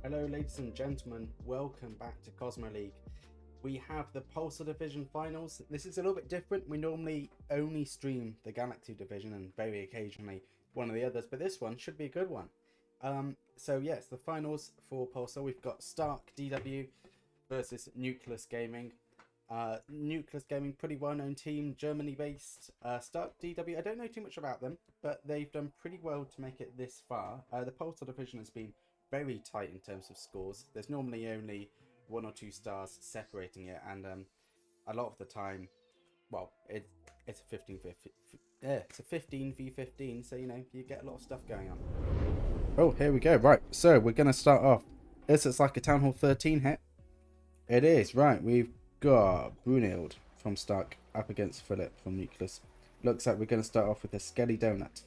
Hello ladies and gentlemen, welcome back to Cosmo League. We have the Pulsar Division Finals. This is a little bit different. We normally only stream the Galaxy Division and very occasionally one of the others, but this one should be a good one. So yes, the finals for Pulsar. We've got Stark DW versus Nucleus Gaming. Nucleus Gaming, pretty well-known team, Germany-based. Stark DW, I don't know too much about them, but they've done pretty well to make it this far. The Pulsar Division has been very tight in terms of scores. There's normally only 1 or 2 stars separating it, and a lot of the time, well, it's a 15 v 15, so you know you get a lot of stuff going on. Oh, here we go. Right, so we're gonna start off. This is like a Town Hall 13 hit. It is right. We've got Brunhild from Stark up against Philip from Nucleus. Looks like we're gonna start off with a Skelly Donut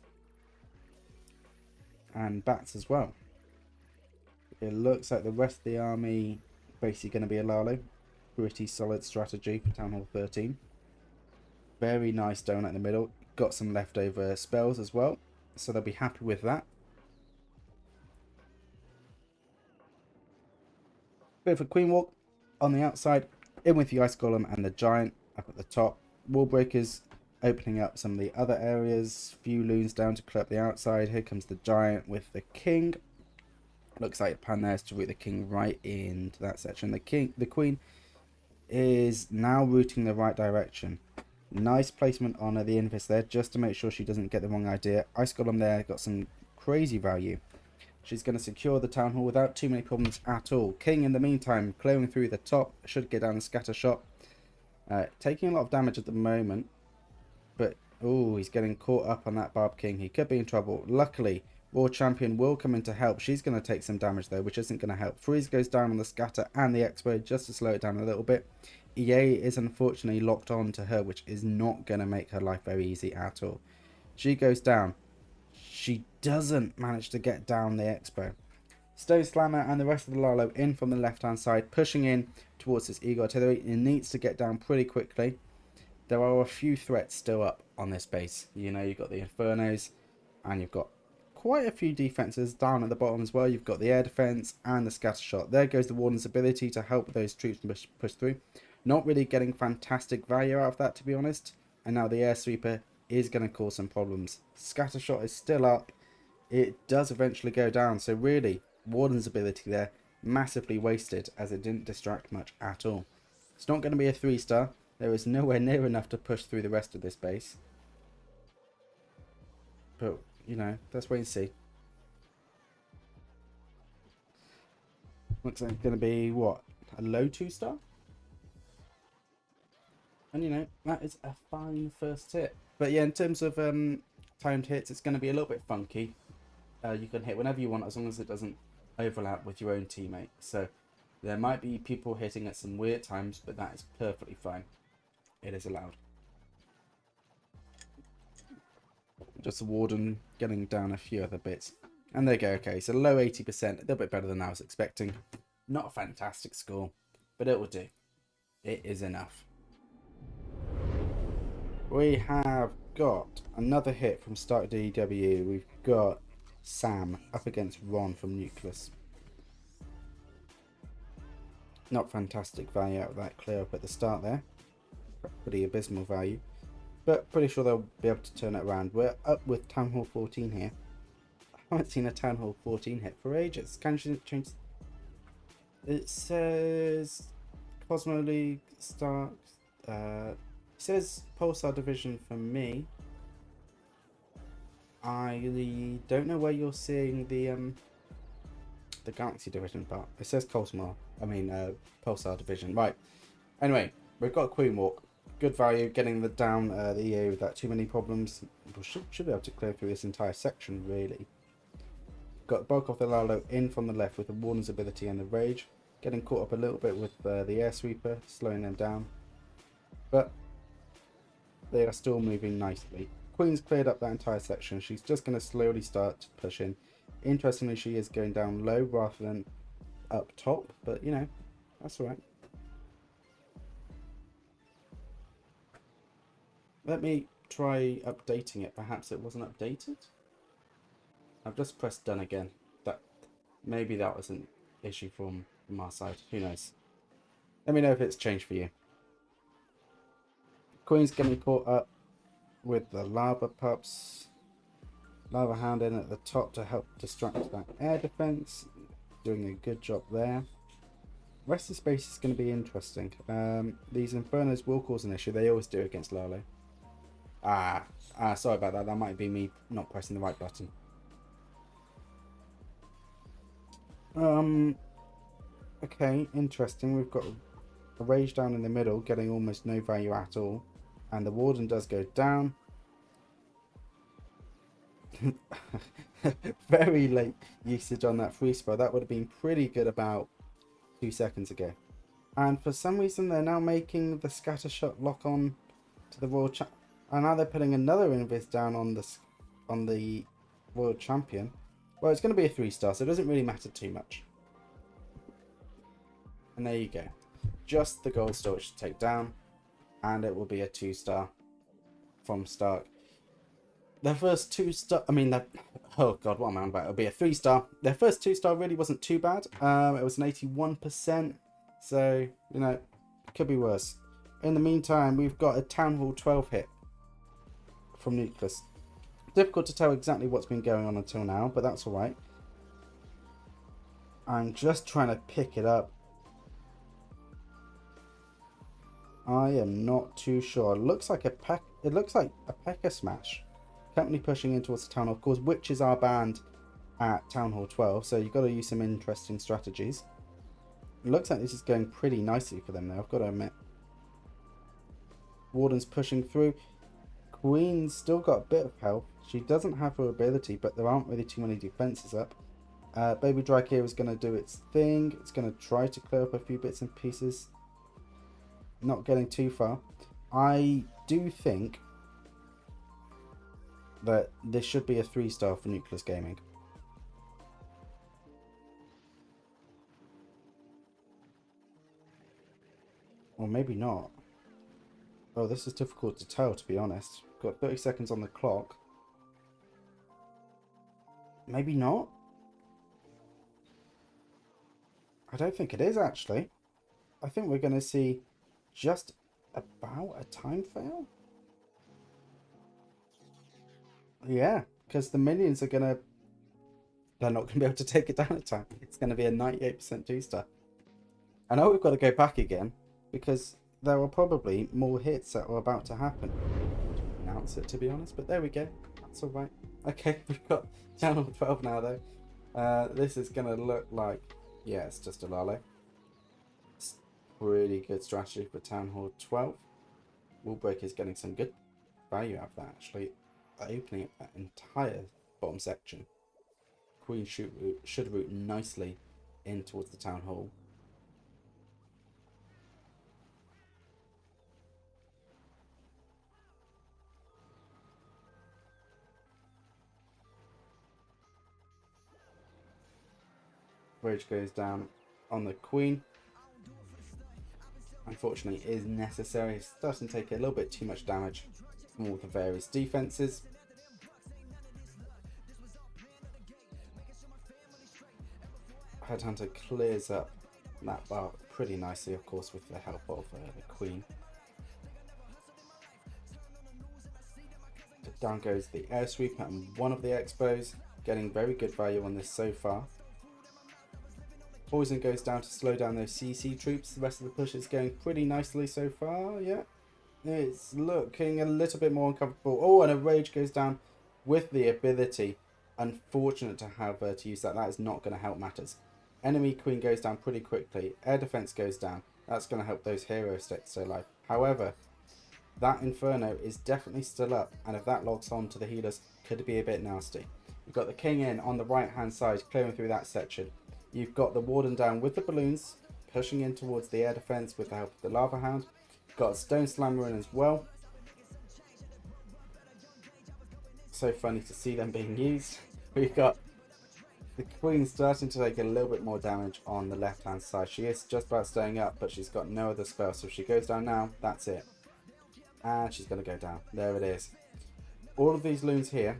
and Bats as well. It looks like the rest of the army basically going to be a Lalo. Pretty solid strategy for Town Hall 13. Very nice donut in the middle. Got some leftover spells as well, so they'll be happy with that. Bit of a Queen Walk on the outside, in with the Ice Golem and the Giant up at the top. Wall Breakers opening up some of the other areas. Few loons down to clear up the outside. Here comes the Giant with the King. Looks like the plan there is to route the King right into that section. The Queen is now routing the right direction. Nice placement on the Invis there, just to make sure she doesn't get the wrong idea. Ice Golem there got some crazy value. She's going to secure the Town Hall without too many problems at all. King, in the meantime, clearing through the top, should get down the scatter shot. Taking a lot of damage at the moment, but oh, he's getting caught up on that Barb King. He could be in trouble. Luckily, World Champion will come in to help. She's going to take some damage though, which isn't going to help. Freeze goes down on the scatter and the Expo just to slow it down a little bit. EA is unfortunately locked on to her, which is not going to make her life very easy at all. She goes down. She doesn't manage to get down the Expo. Stone Slammer and the rest of the Lalo in from the left hand side, pushing in towards this Eagle Artillery. It needs to get down pretty quickly. There are a few threats still up on this base. You know, you've got the Infernos and you've got quite a few defenses down at the bottom as well. You've got the air defense and the scatter shot. There goes the Warden's ability to help those troops push through. Not really getting fantastic value out of that, to be honest. And now the air sweeper is going to cause some problems. Scatter shot is still up. It does eventually go down. So really, Warden's ability there massively wasted, as it didn't distract much at all. It's not going to be a 3-star. There is nowhere near enough to push through the rest of this base. But you know, let's wait and see. Looks like it's going to be, what, a low 2-star? And you know, that is a fine first hit. But yeah, in terms of timed hits, it's going to be a little bit funky. You can hit whenever you want, as long as it doesn't overlap with your own teammate. So there might be people hitting at some weird times, but that is perfectly fine. It is allowed. Just the Warden getting down a few other bits. And there you go. Okay, so low 80%. A little bit better than I was expecting. Not a fantastic score, but it will do. It is enough. We have got another hit from Stark DW. We've got Sam up against Ron from Nucleus. Not fantastic value out of that clear up at the start there. Pretty abysmal value. But pretty sure they'll be able to turn it around. We're up with Town Hall 14 here. I haven't seen a Town Hall 14 hit for ages. Can you change? It says Cosmo League Stark. It says Pulsar Division for me. I don't know where you're seeing the Galaxy Division part. It says Pulsar Division. Right. Anyway, we've got a Queen Walk. Good value, getting down the EA without too many problems. We should be able to clear through this entire section, really. Got bulk of the Lalo in from the left with the Warden's ability and the Rage. Getting caught up a little bit with the Air Sweeper, slowing them down. But they are still moving nicely. Queen's cleared up that entire section. She's just going to slowly start to push in. Interestingly, she is going down low rather than up top, but you know, that's alright. Let me try updating it. Perhaps it wasn't updated. I've just pressed done again. Maybe that wasn't issue from our side. Who knows? Let me know if it's changed for you. Queen's getting caught up with the lava pups. Lava Hound in at the top to help distract that air defense. Doing a good job there. Rest of space is going to be interesting. These Infernos will cause an issue. They always do against Lalo. Sorry about that. That might be me not pressing the right button. Okay, interesting. We've got a Rage down in the middle, getting almost no value at all. And the Warden does go down. Very late usage on that free spell. That would have been pretty good about 2 seconds ago. And for some reason they're now making the Scattershot lock on to the Royal Champion. And now they're putting another Invis down on the Royal Champion. Well, it's going to be a 3-star, so it doesn't really matter too much. And there you go. Just the gold storage to take down. And it will be a 2-star from Stark. Their first 2-star, oh god, what am I on about? It'll be a 3-star. Their first 2-star really wasn't too bad. It was an 81%. So, you know, it could be worse. In the meantime, we've got a Town Hall 12 hit from Nucleus. Difficult to tell exactly what's been going on until now, but that's alright. I'm just trying to pick it up. I am not too sure. It looks like a P.E.K.K.A. smash. Company pushing in towards the Town Hall. Of course, witches are banned at Town Hall 12, so you've got to use some interesting strategies. It looks like this is going pretty nicely for them though, I've got to admit. Warden's pushing through. Queen's still got a bit of health. She doesn't have her ability, but there aren't really too many defenses up. Baby Dracula is going to do its thing. It's going to try to clear up a few bits and pieces. Not getting too far. I do think that this should be a 3-star for Nucleus Gaming. Or maybe not. Oh, this is difficult to tell, to be honest. Got 30 seconds on the clock. Maybe not? I don't think it is, actually. I think we're going to see just about a time fail. Yeah, because the minions are going to... They're not going to be able to take it down in time. It's going to be a 98% 2-star. I know we've got to go back again, because there are probably more hits that are about to happen. I don't announce it, to be honest, but there we go. That's alright. Okay, we've got channel 12 now, though. This is going to look like... Yeah, it's just a Lalo. It's really good strategy for Town Hall 12. Wallbreaker is getting some good value out of that, actually. Opening up that entire bottom section. Queen should route nicely in towards the Town Hall. Rage goes down on the Queen. Unfortunately, it is necessary. It's starting to take a little bit too much damage from all the various defenses. Headhunter clears up that bar pretty nicely, of course, with the help of the Queen. Down goes the air sweeper and one of the expos, getting very good value on this so far. Poison goes down to slow down those CC troops. The rest of the push is going pretty nicely so far. Yeah, it's looking a little bit more uncomfortable. Oh, and a Rage goes down with the ability. Unfortunate to have to use that. That is not going to help matters. Enemy Queen goes down pretty quickly. Air defense goes down. That's going to help those heroes stay alive. However, that Inferno is definitely still up, and if that logs on to the healers, could be a bit nasty. You've got the King in on the right hand side, clearing through that section. You've got the Warden down with the balloons, pushing in towards the air defense with the help of the Lava Hound. You've got a Stone Slammer in as well. So funny to see them being used. We've got the Queen starting to take a little bit more damage on the left hand side. She is just about staying up, but she's got no other spell, so if she goes down now, that's it. And she's going to go down. There it is. All of these loons here,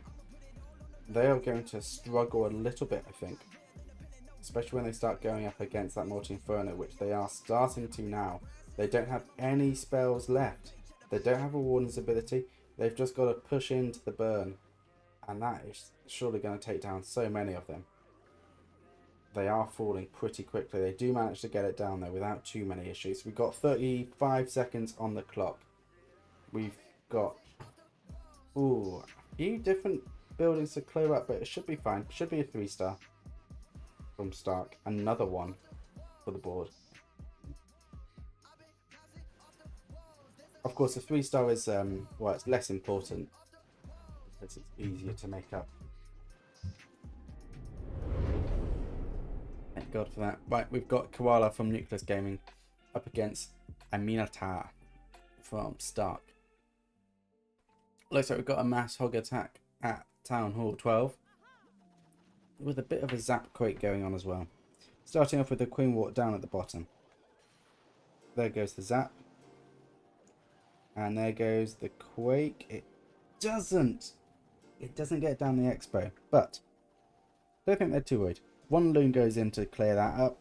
they are going to struggle a little bit, I think. especially when they start going up against that Multi-Inferno, which they are starting to now. They don't have any spells left. They don't have a Warden's ability. They've just got to push into the burn, and that is surely going to take down so many of them. They are falling pretty quickly. They do manage to get it down though without too many issues. We've got 35 seconds on the clock. We've got a few different buildings to clear up, but it should be fine. Should be a 3-star from Stark. Another one for the board. Of course, a 3-star is well, it's less important because it's easier to make up. Thank God for that. Right, we've got Koala from Nucleus Gaming up against Aminata from Stark. Looks like we've got a mass hog attack at Town Hall 12 with a bit of a zap quake going on as well. Starting off with the Queen Walk down at the bottom. There goes the zap. And there goes the quake. It doesn't get down the expo, but I don't think they're too worried. One loon goes in to clear that up.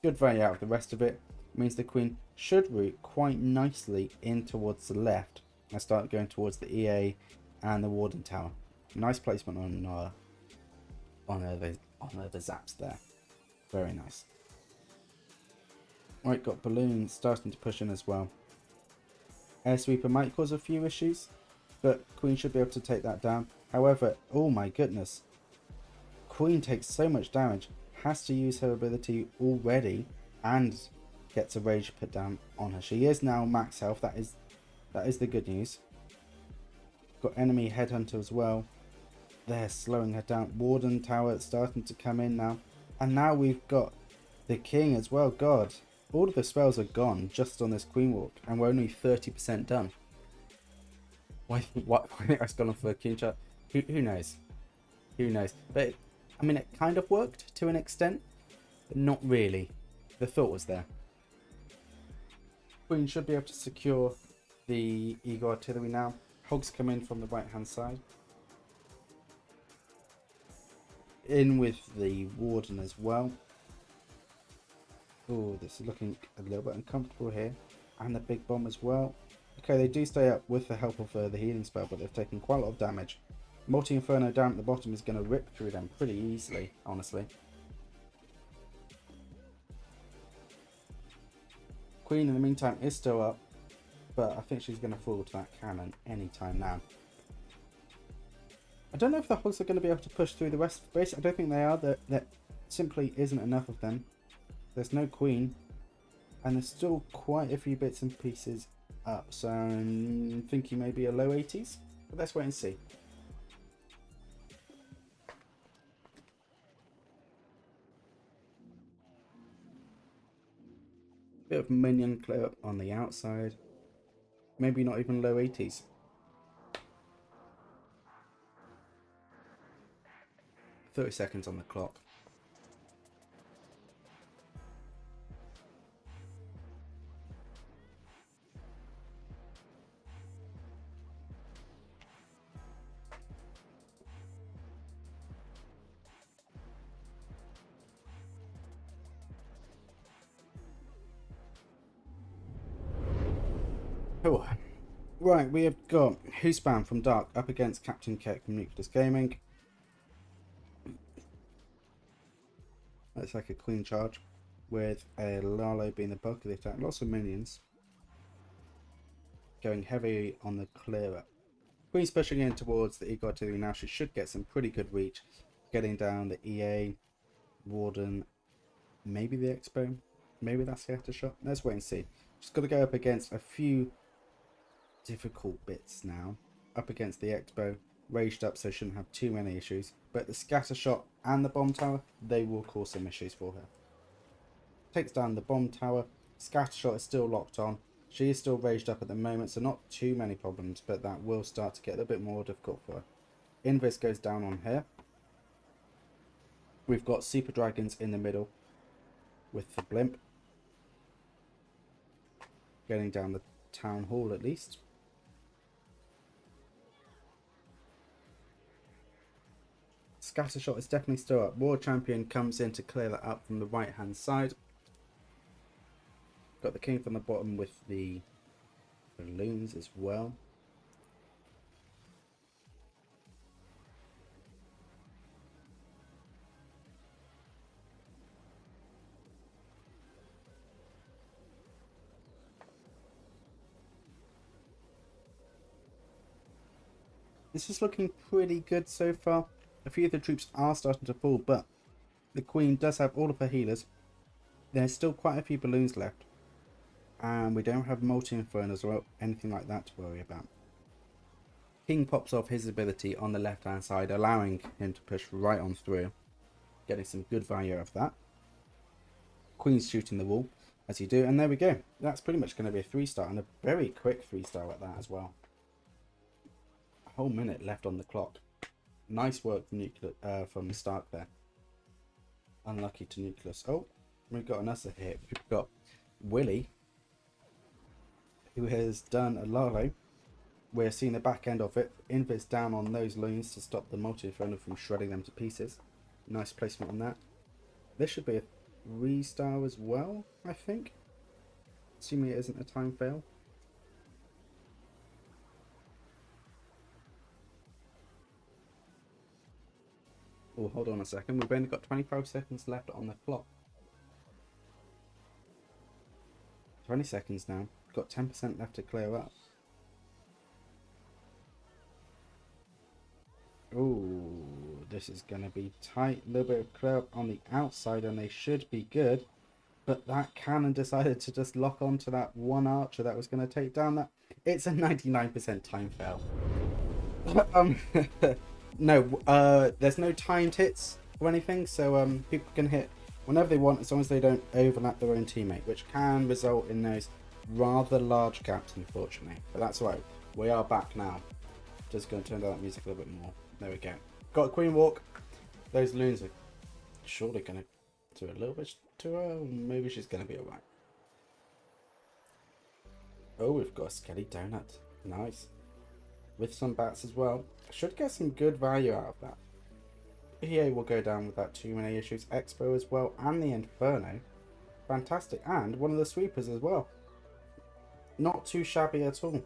Good value out of the rest of it. Means the Queen should route quite nicely in towards the left and start going towards the EA and the Warden Tower. Nice placement on the zaps there. Very nice. Right, got balloons starting to push in as well. Air sweeper might cause a few issues, but Queen should be able to take that down. However, oh my goodness, Queen takes so much damage, has to use her ability already, and gets a rage put down on her. She is now max health. That is the good news. Got enemy headhunter as well. They're slowing her down. Warden Tower starting to come in now, and now we've got the King as well. God. All of the spells are gone just on this Queen Walk, and we're only 30% done. Why think I gone for a King chart? Who knows? Who knows? But, I mean, it kind of worked to an extent, but not really. The thought was there. Queen should be able to secure the Eagle Artillery now. Hogs come in from the right-hand side. In with the Warden as well. Oh, this is looking a little bit uncomfortable here. And the big bomb as well. Okay, they do stay up with the help of the healing spell, but they've taken quite a lot of damage. Multi-Inferno down at the bottom is going to rip through them pretty easily, honestly. Queen, in the meantime, is still up, but I think she's going to fall to that cannon anytime now. I don't know if the hogs are going to be able to push through the rest of the base. I don't think they are. There simply isn't enough of them. There's no Queen, and there's still quite a few bits and pieces up, so I'm thinking maybe a low 80s, but let's wait and see. Bit of minion clear up on the outside, maybe not even low 80s. "30 seconds on the clock." Oh. Right, we have got Whospam from Dark up against Captain Keck from Nucleus Gaming. Looks like a Queen charge with a Lalo being the bulk of the attack. Lots of minions. Going heavy on the clear up. Queen's pushing in towards the Eagle Artillery now. She should get some pretty good reach. Getting down the EA, Warden, maybe the Expo, maybe that scatter shot. Let's wait and see. Just got to go up against a few difficult bits now. Up against the Expo, raged up, so shouldn't have too many issues. But the scatter shot and the bomb tower, they will cause some issues for her. Takes down the bomb tower. Scatter shot is still locked on. She is still raged up at the moment, so not too many problems, but that will start to get a little bit more difficult for her. Invis goes down on her. We've got Super Dragons in the middle with the blimp. Getting down the town hall at least. Scattershot is definitely still up. War Champion comes in to clear that up from the right hand side. Got the king from the bottom with the balloons as well. This is looking pretty good so far. A few of the troops are starting to fall, but the queen does have all of her healers. There's still quite a few balloons left. And we don't have multi-infernos or anything like that to worry about. King pops off his ability on the left hand side, allowing him to push right on through. Getting some good value out of that. Queen's shooting the wall, as you do, and there we go. That's pretty much going to be a 3-star, and a very quick 3-star at that as well. A whole minute left on the clock. Nice work from Stark there. Unlucky to Nucleus. Oh, we've got another hit. We've got Willie, who has done a Lalo. We're seeing the back end of it. Invis down on those loons to stop the multi-inferno from shredding them to pieces. Nice placement on that. This should be a 3-star as well, I think. Assuming it isn't a time fail. Oh, hold on a second. We've only got 25 seconds left on the clock. 20 seconds now. Got 10% left to clear up. Ooh, this is going to be tight. A little bit of clear up on the outside and they should be good. But that cannon decided to just lock onto that one archer that was going to take down that. It's a 99% time fail. No, there's no timed hits or anything. So people can hit whenever they want as long as they don't overlap their own teammate, which can result in those rather large gaps, unfortunately. But that's right. We are back now. Just going to turn down that music a little bit more. There we go. Got a queen walk. Those loons are surely going to do a little bit to her. Maybe she's going to be alright. Oh, we've got a skelly donut. Nice. With some bats as well. Should get some good value out of that. EA will go down without too many issues. Expo as well. And the Inferno. Fantastic. And one of the sweepers as well. Not too shabby at all.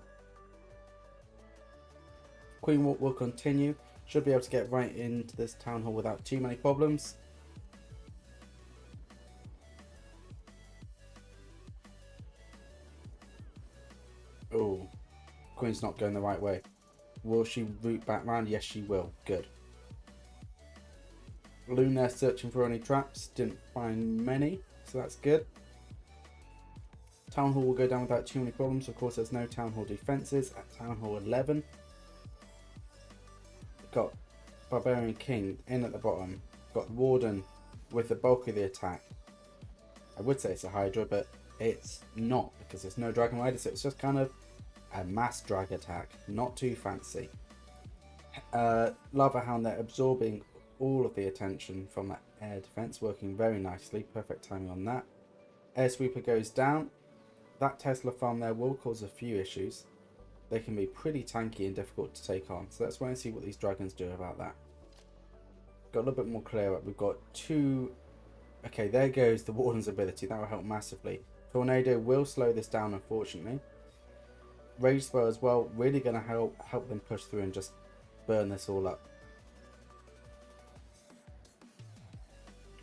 Queen walk will continue. Should be able to get right into this town hall without too many problems. Oh, Queen's not going the right way. Will she route back round? Yes, she will. Good. Loon there searching for any traps. Didn't find many, so that's good. Town hall will go down without too many problems. Of course, there's no town hall defences at town hall 11. Got Barbarian King in at the bottom. Got Warden with the bulk of the attack. I would say it's a Hydra, but it's not because there's no Dragon Rider, so it's just kind of a mass drag attack. Not too fancy. Lava Hound there absorbing all of the attention from that air defense, working very nicely. Perfect timing on that. Air Sweeper goes down. That Tesla farm there will cause a few issues. They can be pretty tanky and difficult to take on. So let's wait and see what these dragons do about that. Got a little bit more clear up. We've got two. Okay, there goes the Warden's ability. That will help massively. Tornado will slow this down, unfortunately. Rage Spell as well. Really going to help them push through and just burn this all up.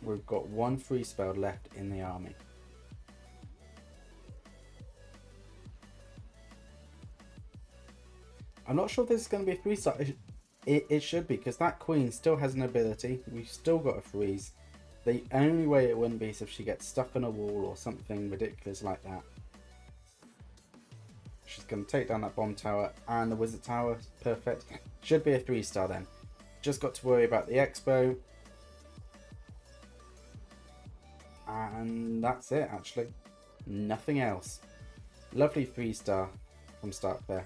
We've got one free spell left in the army. I'm not sure if this is going to be a 3-star. It should be, because that queen still has an ability. We've still got a freeze. The only way it wouldn't be is if she gets stuck on a wall or something ridiculous like that. She's going to take down that bomb tower and the wizard tower. Perfect. Should be a 3-star then. Just got to worry about the expo. And that's it, actually. Nothing else. Lovely 3-star from Stark there.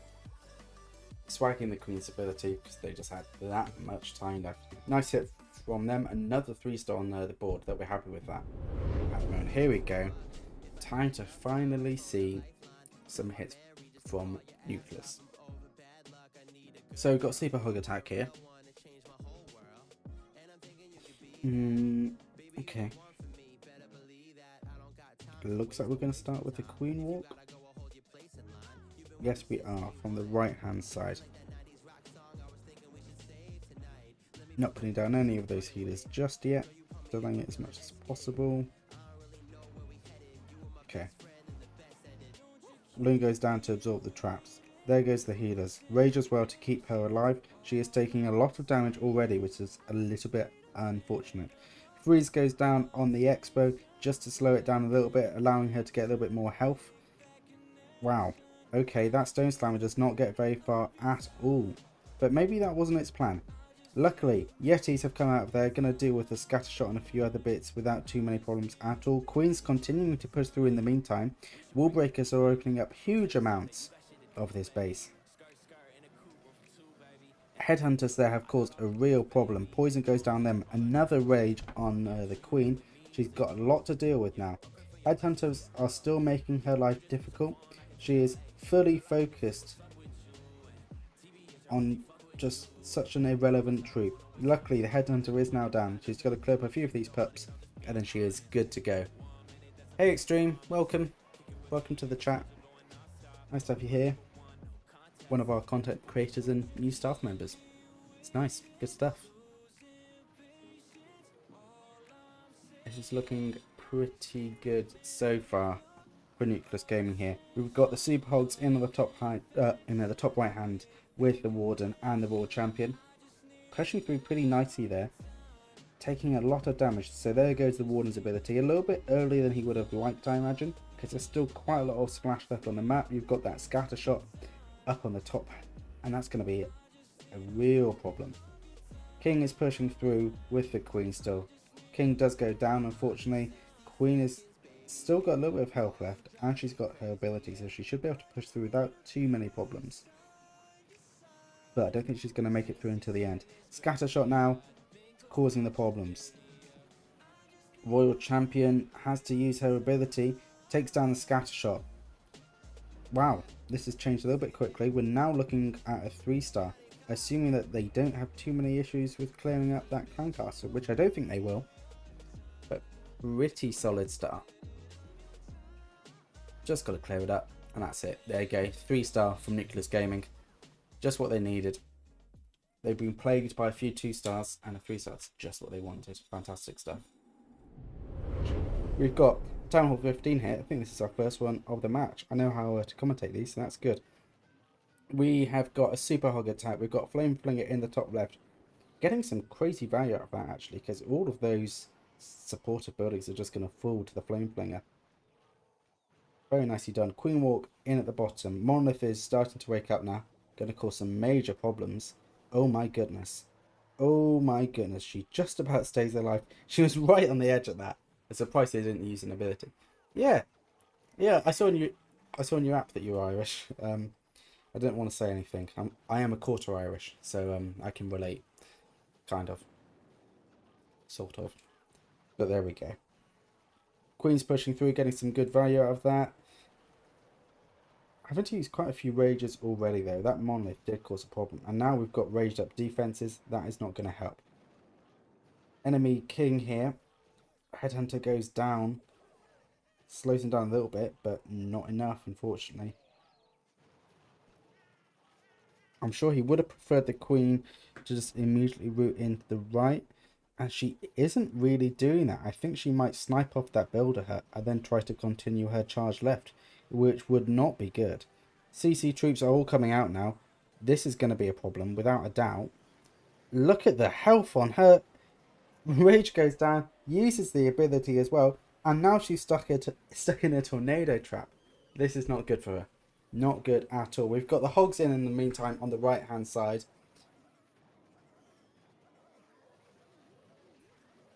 Swagging the queen's ability because they just had that much time left. Nice hit from them. Another 3-star on the board that we're happy with that. At the moment, here we go. Time to finally see some hits from Nucleus. So we've got Sleeper Hog attack here. Okay. Looks like we're going to start with the Queen Walk. Yes, we are, from the right-hand side. Not putting down any of those healers just yet. Delaying it as much as possible. Okay. Loon goes down to absorb the traps. There goes the healers. Rage as well to keep her alive. She is taking a lot of damage already, which is a little bit unfortunate. Freeze goes down on the Expo just to slow it down a little bit, allowing her to get a little bit more health. Wow. Okay, that Stone Slammer does not get very far at all. But maybe that wasn't its plan. Luckily, Yetis have come out of there, going to deal with the scatter shot and a few other bits without too many problems at all. Queen's continuing to push through in the meantime. Wall breakers are opening up huge amounts of this base. Headhunters there have caused a real problem. Poison goes down them. Another rage on the Queen. She's got a lot to deal with now. Headhunters are still making her life difficult. She is fully focused on just such an irrelevant troop. Luckily, the Headhunter is now down. She's got to clear up a few of these pups, and then she is good to go. Hey Extreme, welcome. Welcome to the chat. Nice to have you here. One of our content creators and new staff members. It's nice. Good stuff. This is looking pretty good so far for Nucleus Gaming here. We've got the Super Hogs in the top the top right hand with the Warden and the World Champion. Pushing through pretty nicely there. Taking a lot of damage. So there goes the Warden's ability. A little bit earlier than he would have liked, I imagine, because there's still quite a lot of splash left on the map. You've got that scatter shot up on the top, and that's going to be a real problem. King is pushing through with the Queen still. King does go down, unfortunately. Queen is still got a little bit of health left, and she's got her ability, so she should be able to push through without too many problems. But I don't think she's going to make it through until the end. Scatter shot now, causing the problems. Royal Champion has to use her ability, takes down the scatter shot. Wow, this has changed a little bit quickly. We're now looking at a 3-star, assuming that they don't have too many issues with clearing up that clan castle, which I don't think they will. But pretty solid start. Just got to clear it up, and that's it. There you go, 3-star from Nucleus Gaming. Just what they needed. They've been plagued by a few 2-stars, and a 3-star's just what they wanted. Fantastic stuff. We've got Town Hall 15 here. I think this is our first one of the match. I know how to commentate these, so that's good. We have got a Super Hog attack. We've got Flame Flinger in the top left. Getting some crazy value out of that, actually, because all of those supportive buildings are just going to fall to the Flame Flinger. Very nicely done. Queen Walk in at the bottom. Monolith is starting to wake up now. Going to cause some major problems. Oh my goodness. Oh my goodness. She just about stays alive. She was right on the edge of that. I'm surprised they didn't use an ability. Yeah. Yeah, I saw in your app that you were Irish. I don't want to say anything. I am a quarter Irish, so I can relate. Kind of. Sort of. But there we go. Queen's pushing through, getting some good value out of that. Having to use quite a few rages already though. That monolith did cause a problem. And now we've got raged up defenses. That is not going to help. Enemy king here. Headhunter goes down. Slows him down a little bit, but not enough, unfortunately. I'm sure he would have preferred the queen to just immediately route into the right. And she isn't really doing that. I think she might snipe off that builder hut and then try to continue her charge left, which would not be good. CC troops are all coming out now. This is going to be a problem, without a doubt. Look at the health on her. Rage goes down, uses the ability as well, and now she's stuck in a tornado trap. This is not good for her. Not good at all. We've got the hogs in the meantime on the right-hand side.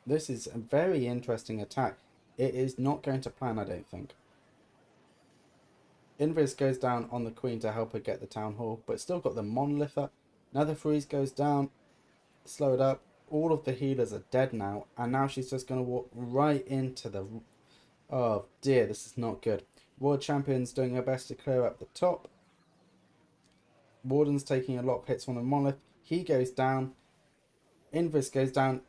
This is a very interesting attack. It is not going to plan, I don't think. Invis goes down on the queen to help her get the town hall, but still got the monolith up. Another freeze goes down, slow it up. All of the healers are dead now, and now she's just going to walk right into the... Oh dear, this is not good. World Champion's doing her best to clear up the top. Warden's taking a lot of hits on the monolith. He goes down. Invis goes down.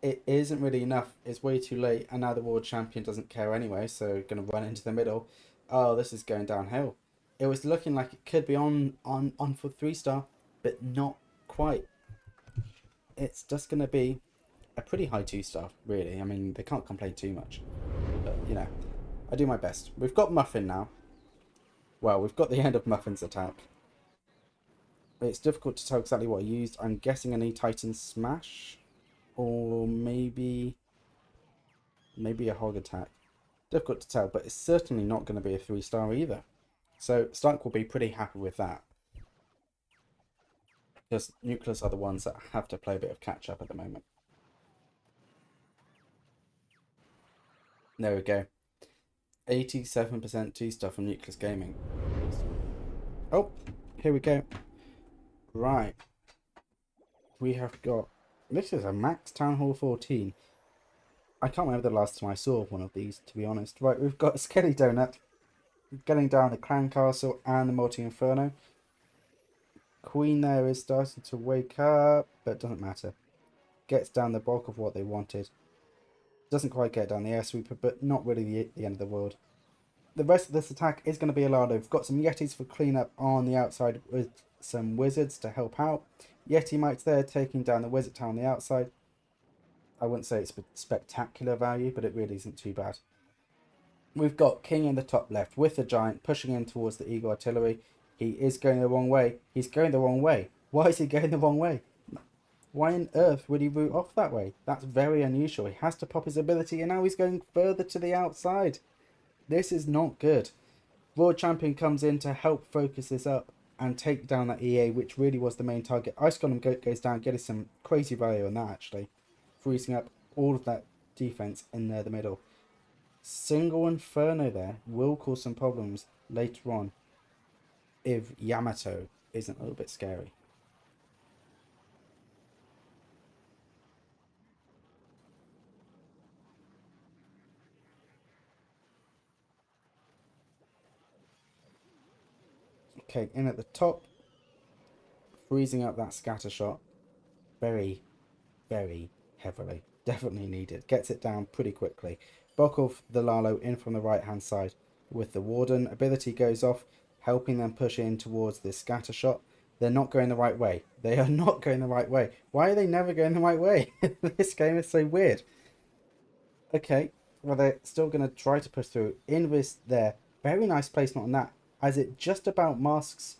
it isn't really enough. It's way too late, and now the world champion doesn't care anyway, so going to run into the middle. Oh, this is going downhill. It was looking like it could be on for 3-star, but not quite. It's just going to be a pretty high 2-star, really. I mean, they can't complain too much, but I do my best. We've got Muffin now. Well, we've got the end of Muffin's attack. It's difficult to tell exactly what he used. I'm guessing an E-Titan Smash, or maybe a Hog attack. Difficult to tell, but it's certainly not going to be a 3-star either. So Stark will be pretty happy with that, because Nucleus are the ones that have to play a bit of catch up at the moment. There we go. 87% 2-star from Nucleus Gaming. Oh, here we go. Right. We have got... This is a Max Town Hall 14. I can't remember the last time I saw one of these, to be honest. Right, we've got Skelly Donut getting down the Clan Castle and the Multi Inferno. Queen there is starting to wake up, but it doesn't matter. Gets down the bulk of what they wanted. Doesn't quite get down the air sweeper, but not really the end of the world. The rest of this attack is going to be a lot. We've got some Yetis for cleanup on the outside with some wizards to help out. Yeti Mites there taking down the wizard town on the outside. I wouldn't say it's spectacular value, but it really isn't too bad. We've got King in the top left with the giant pushing in towards the Eagle Artillery. He is going the wrong way. He's going the wrong way. Why is he going the wrong way? Why on earth would he route off that way? That's very unusual. He has to pop his ability, and now he's going further to the outside. This is not good. World Champion comes in to help focus this up and take down that EA, which really was the main target. Ice Golem goes down, getting some crazy value on that, actually. Freezing up all of that defense in there, the middle. Single Inferno there will cause some problems later on if Yamato isn't a little bit scary. Okay, in at the top, freezing up that scatter shot very, very heavily. Definitely needed. Gets it down pretty quickly. Bokov the Lalo in from the right hand side with the Warden. Ability goes off, helping them push in towards this scatter shot. They're not going the right way. They are not going the right way. Why are they never going the right way? This game is so weird. Okay, well, they're still going to try to push through. Invis there. Very nice placement on that, as it just about masks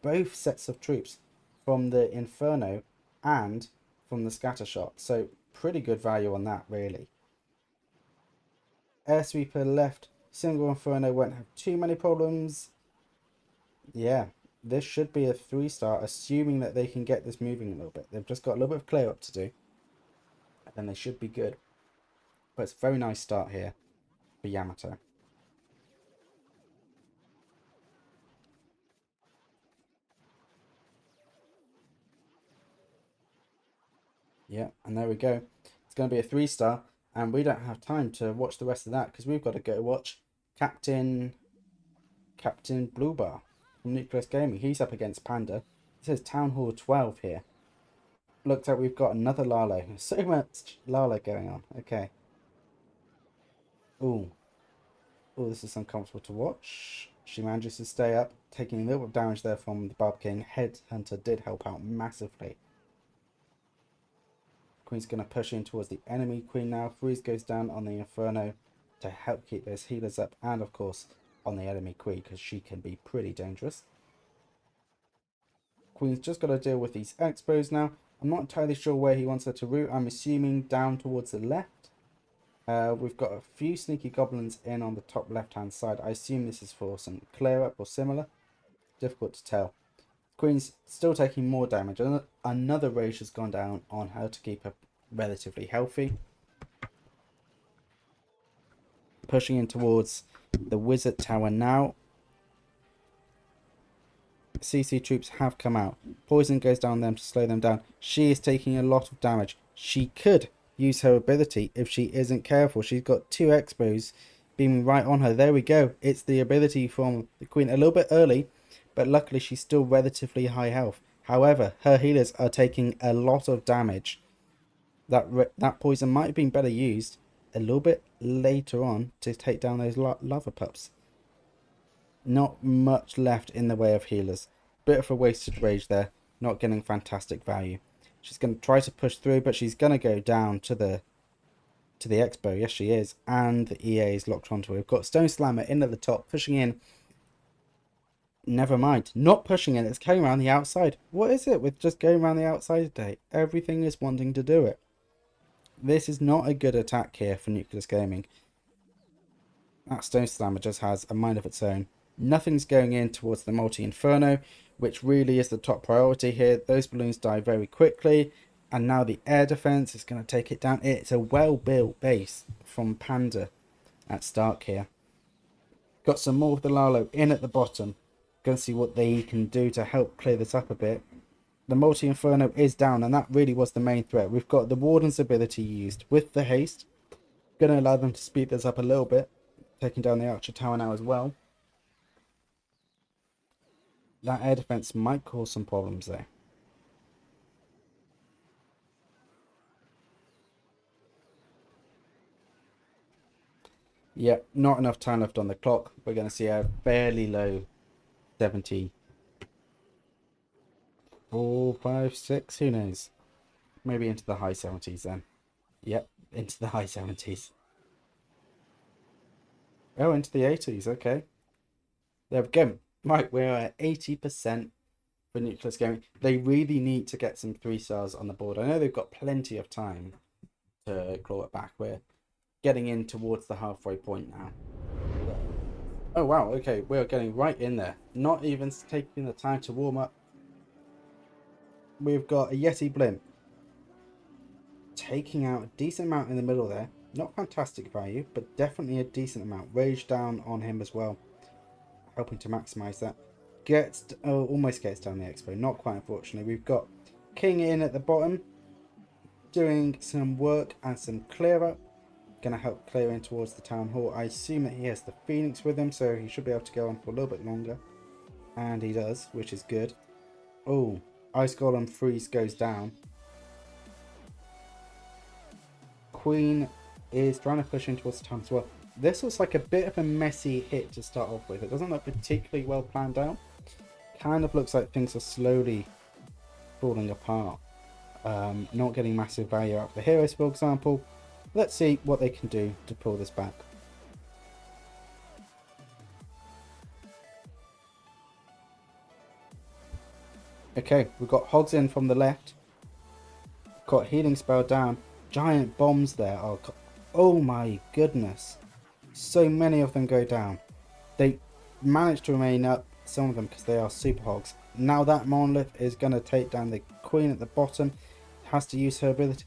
both sets of troops from the Inferno and from the scatter shot. So pretty good value on that, really. Air sweeper left. Single Inferno won't have too many problems. Yeah, this should be a 3-star, assuming that they can get this moving a little bit. They've just got a little bit of clear up to do, and then they should be good. But it's a very nice start here for Yamato. Yeah, and there we go. It's going to be a 3-star, and we don't have time to watch the rest of that because we've got to go watch Captain Blue Bar from Nucleus Gaming. He's up against Panda. It says Town Hall 12 here. Looks like we've got another Lalo. So much Lalo going on. Okay. Ooh. Oh, this is uncomfortable to watch. She manages to stay up, taking a little bit of damage there from the Barb King. Headhunter did help out massively. Queen's going to push in towards the enemy queen now. Freeze goes down on the Inferno to help keep those healers up. And, of course, on the enemy queen, because she can be pretty dangerous. Queen's just got to deal with these expos now. I'm not entirely sure where he wants her to route. I'm assuming down towards the left. We've got a few sneaky goblins in on the top left-hand side. I assume this is for some clear-up or similar. Difficult to tell. Queen's still taking more damage. Another rage has gone down on her to keep her relatively healthy. Pushing in towards the wizard tower now. CC troops have come out. Poison goes down them to slow them down. She is taking a lot of damage. She could use her ability if she isn't careful. She's got 2 expos beaming right on her. There we go. It's the ability from the queen. A little bit early, but luckily she's still relatively high health. However, her healers are taking a lot of damage. That poison might have been better used a little bit later on to take down those lava pups. Not much left in the way of healers. Bit of a wasted rage there. Not getting fantastic value. She's going to try to push through, but she's going to go down to the expo. Yes, she is. And the EA is locked onto her. We've got Stone Slammer in at the top, pushing in. Never mind. Not pushing in. It's going around the outside. What is it with just going around the outside today? Everything is wanting to do it. This is not a good attack here for Nucleus Gaming. That Stone Slammer just has a mind of its own. Nothing's going in towards the Multi-Inferno, which really is the top priority here. Those balloons die very quickly, and now the air defense is going to take it down. It's a well-built base from Panda at Stark here. Got some more of the Lalo in at the bottom. Going to see what they can do to help clear this up a bit. The Multi-Inferno is down, and that really was the main threat. We've got the Warden's ability used with the haste. Going to allow them to speed this up a little bit. Taking down the Archer Tower now as well. That air defense might cause some problems there. Yep, not enough time left on the clock. We're going to see a fairly low 70. 4, 5, 6, who knows? Maybe into the high 70s then. Yep, into the high 70s. Oh, into the 80s, okay. There we go. Right, we're at 80% for Nucleus Gaming. They really need to get some 3 stars on the board. I know they've got plenty of time to claw it back. We're getting in towards the halfway point now. Oh, wow, okay, we're getting right in there. Not even taking the time to warm up. We've got a Yeti Blimp taking out a decent amount in the middle there. Not fantastic value, but definitely a decent amount. Rage down on him as well, helping to maximize that. Almost gets down the expo. Not quite, unfortunately. We've got King in at the bottom, doing some work and some clear up. Going to help clear in towards the town hall. I assume that he has the Phoenix with him, so he should be able to go on for a little bit longer. And he does, which is good. Oh, Ice Golem freeze goes down. Queen is trying to push in towards the town as well. This looks like a bit of a messy hit to start off with. It doesn't look particularly well planned out. Kind of looks like things are slowly falling apart. Not getting massive value out of the heroes, for example. Let's see what they can do to pull this back. Okay, we've got Hogs in from the left. Got Healing Spell down. Giant bombs there. Oh my goodness. So many of them go down. They managed to remain up, some of them, because they are super hogs. Now that Monolith is going to take down the Queen at the bottom. Has to use her ability.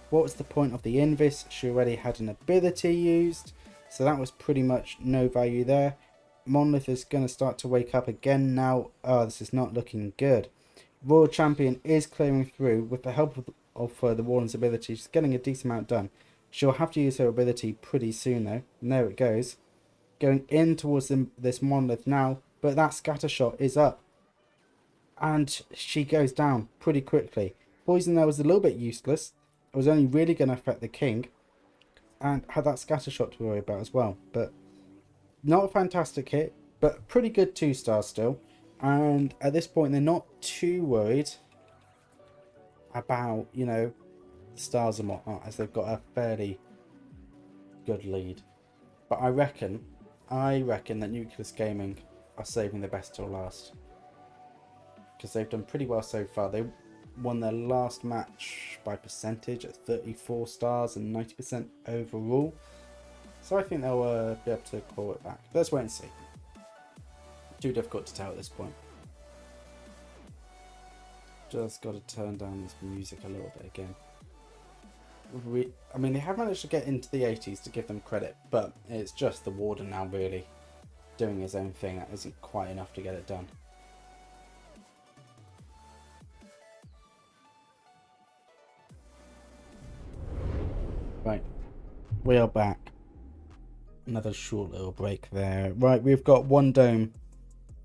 What was the point of the Invis? She already had an ability used, so that was pretty much no value there. Monolith is going to start to wake up again now. Oh, this is not looking good. Royal Champion is clearing through with the help of the Warden's ability. She's getting a decent amount done. She'll have to use her ability pretty soon though. And there it goes. Going in towards this Monolith now, but that scatter shot is up. And she goes down pretty quickly. Poison there was a little bit useless. It was only really going to affect the King. And had that scatter shot to worry about as well. But not a fantastic hit, but pretty good 2 stars still. And at this point, they're not too worried about, you know, stars and whatnot, as they've got a fairly good lead. But I reckon that Nucleus Gaming are saving the best till last, because they've done pretty well so far. They won their last match by percentage at 34 stars and 90% overall. So I think they'll be able to claw it back. Let's wait and see. Too difficult to tell at this point. Just got to turn down this music a little bit again. I mean, they have managed to get into the 80s, to give them credit, but it's just the Warden now really doing his own thing. That isn't quite enough to get it done. Right, we are back. Another short little break there. Right, we've got one dome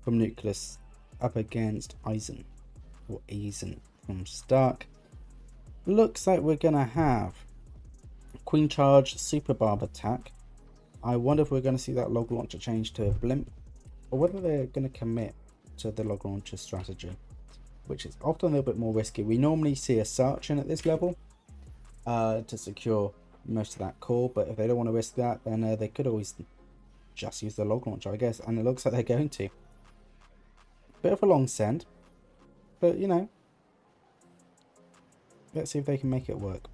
from Nucleus up against Eisen, or Eisen from Stark. Looks like we're going to have Queen Charge Super Barb attack. I wonder if we're going to see that log launcher change to a blimp, or whether they're going to commit to the log launcher strategy, which is often a little bit more risky. We normally see a Sarchin at this level to secure most of that core, but if they don't want to risk that, then they could always just use the log launcher, I guess, and it looks like they're going to. Bit of a long send, but you know, let's see if they can make it work.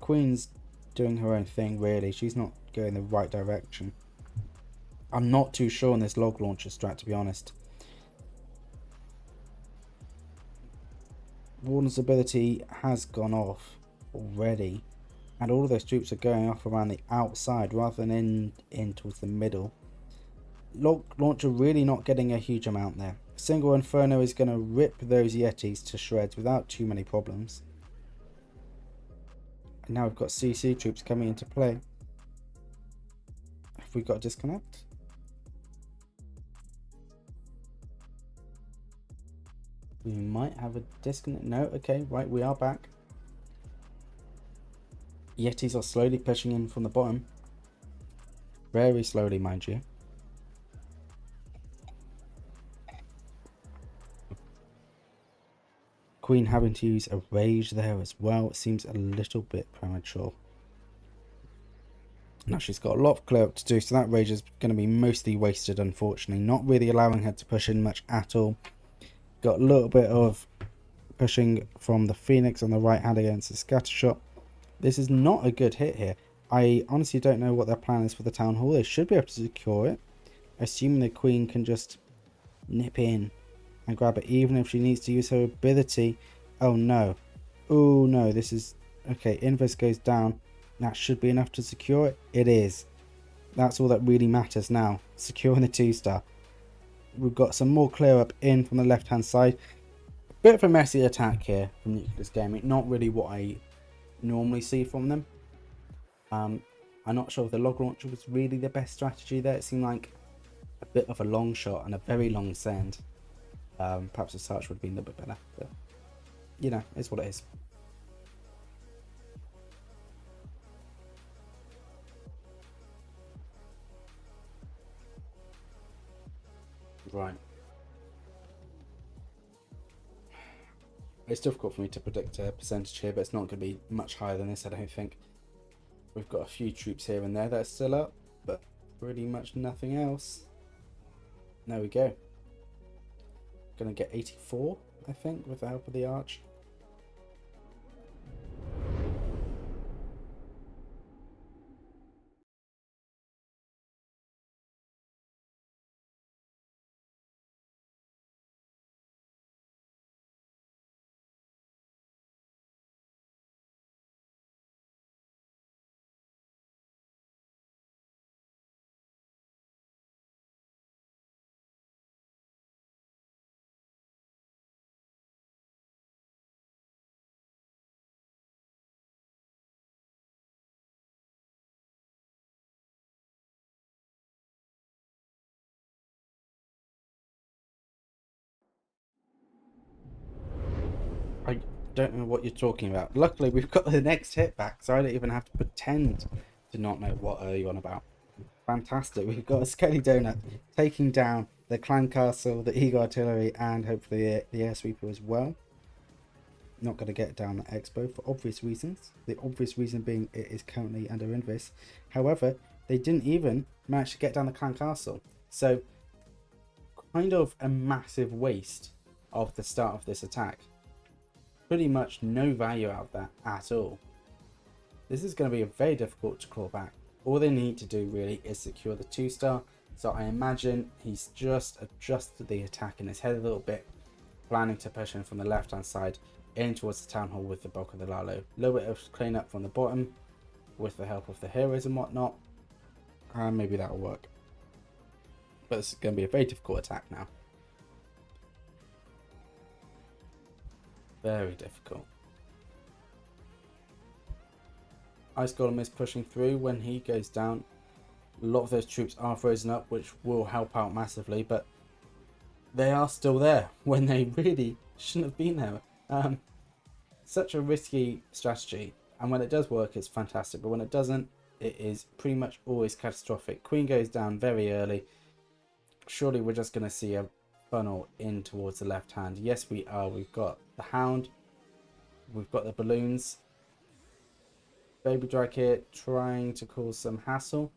Queen's doing her own thing, really. She's not going the right direction. I'm not too sure on this log launcher strat, to be honest. Warden's ability has gone off already, and all of those troops are going off around the outside rather than in towards the middle. Log launcher really not getting a huge amount there. Single Inferno is going to rip those Yetis to shreds without too many problems. And now we've got CC troops coming into play. Have we got a disconnect? We might have a disconnect. No, okay, right, we are back. Yetis are slowly pushing in from the bottom. Very slowly, mind you. Queen having to use a rage there as well. It seems a little bit premature. Now she's got a lot of clear up to do, so that rage is going to be mostly wasted, unfortunately. Not really allowing her to push in much at all. Got a little bit of pushing from the Phoenix on the right hand against the scatter shot. This is not a good hit here. I honestly don't know what their plan is for the town hall. They should be able to secure it, assuming the Queen can just nip in and grab it, even if she needs to use her ability. Oh no. Oh no, this is... Okay, Invis goes down. That should be enough to secure it. It is. That's all that really matters now. Securing the 2-star. We've got some more clear up in from the left hand side. Bit of a messy attack here from Nucleus Gaming. Not really what I normally see from them. I'm not sure if the log launcher was really the best strategy there. It seemed like a bit of a long shot and a very long send. Perhaps the search would have been a little bit better, but you know, it's what it is. Right. It's difficult for me to predict a percentage here, but it's not going to be much higher than this, I don't think. We've got a few troops here and there that are still up, but pretty much nothing else. There we go. Gonna get 84, I think, with the help of the arch. I don't know what you're talking about. Luckily, we've got the next hit back, so I don't even have to pretend to not know what you're on about. Fantastic. We've got a Skelly Donut taking down the Clan Castle, the Eagle Artillery, and hopefully the Air Sweeper as well. Not going to get down the Expo for obvious reasons. The obvious reason being it is currently under Invis. However, they didn't even manage to get down the Clan Castle. So, kind of a massive waste of the start of this attack. Pretty much no value out of that at all. This is going to be very difficult to claw back. All they need to do really is secure the 2-star. So I imagine he's just adjusted the attack in his head a little bit, planning to push in from the left hand side in towards the town hall with the bulk of the Lalo. A little bit of clean up from the bottom with the help of the heroes and whatnot, and maybe that'll work. But it's going to be a very difficult attack now. Very difficult. Ice Golem is pushing through. When he goes down, a lot of those troops are frozen up, which will help out massively, but they are still there when they really shouldn't have been there. Such a risky strategy, and when it does work, it's fantastic. But when it doesn't, it is pretty much always catastrophic. Queen goes down very early. Surely we're just going to see a funnel in towards the left hand. Yes, we are. We've got the hound. We've got the balloons. Baby Drag here trying to cause some hassle.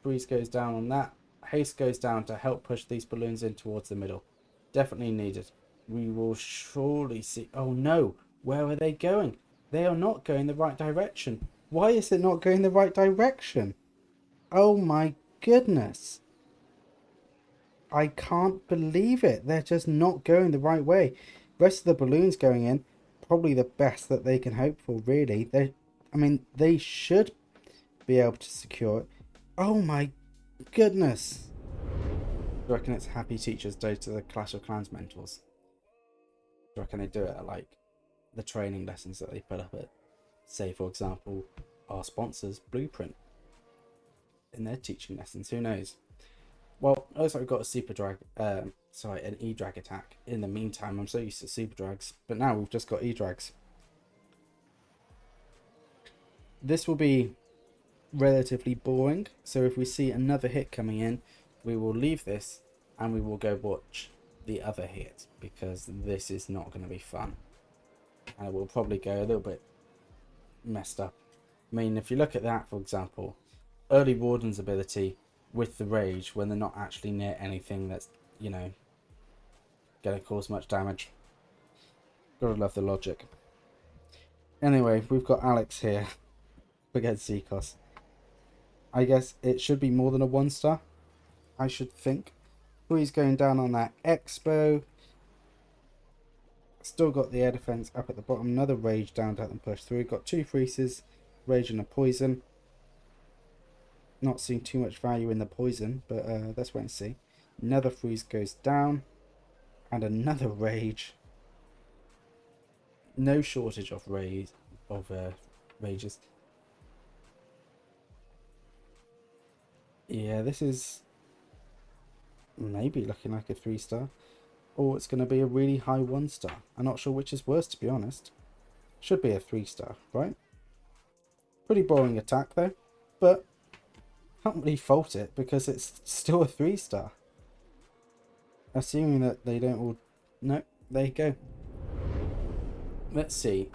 Breeze goes down on that. Haste goes down to help push these balloons in towards the middle. Definitely needed. We will surely see. Oh no, where are they going? They are not going the right direction. Why is it not going the right direction? Oh my goodness. I can't believe it. They're just not going the right way. Rest of the balloons going in, probably the best that they can hope for, really. They should be able to secure it. Oh my goodness. I reckon it's Happy Teachers Day to the Clash of Clans mentors. I reckon they do it at like the training lessons that they put up at, say for example, our sponsors Blueprint in their teaching lessons. Who knows? Well, it looks like we've got a super drag, an E-drag attack. In the meantime, I'm so used to super drags, but now we've just got E-drags. This will be relatively boring, so if we see another hit coming in, we will leave this and we will go watch the other hit, because this is not going to be fun. And it will probably go a little bit messed up. I mean, if you look at that, for example, early Warden's ability with the rage when they're not actually near anything that's, you know, going to cause much damage. Gotta love the logic. Anyway, we've got Alex here against Zikos. I guess it should be more than a 1-star, I should think. He's going down on that Expo. Still got the air defense up at the bottom. Another rage down to help them push through. Got 2 freezes, rage and a poison. Not seeing too much value in the poison, but let's wait and see. Another freeze goes down, and another rage. No shortage of rages. Yeah, this is maybe looking like a 3-star, or it's going to be a really high 1-star. I'm not sure which is worse, to be honest. Should be a 3-star, right? Pretty boring attack though, but can't really fault it because it's still a 3-star. Assuming that they don't all... No, there you go. Let's see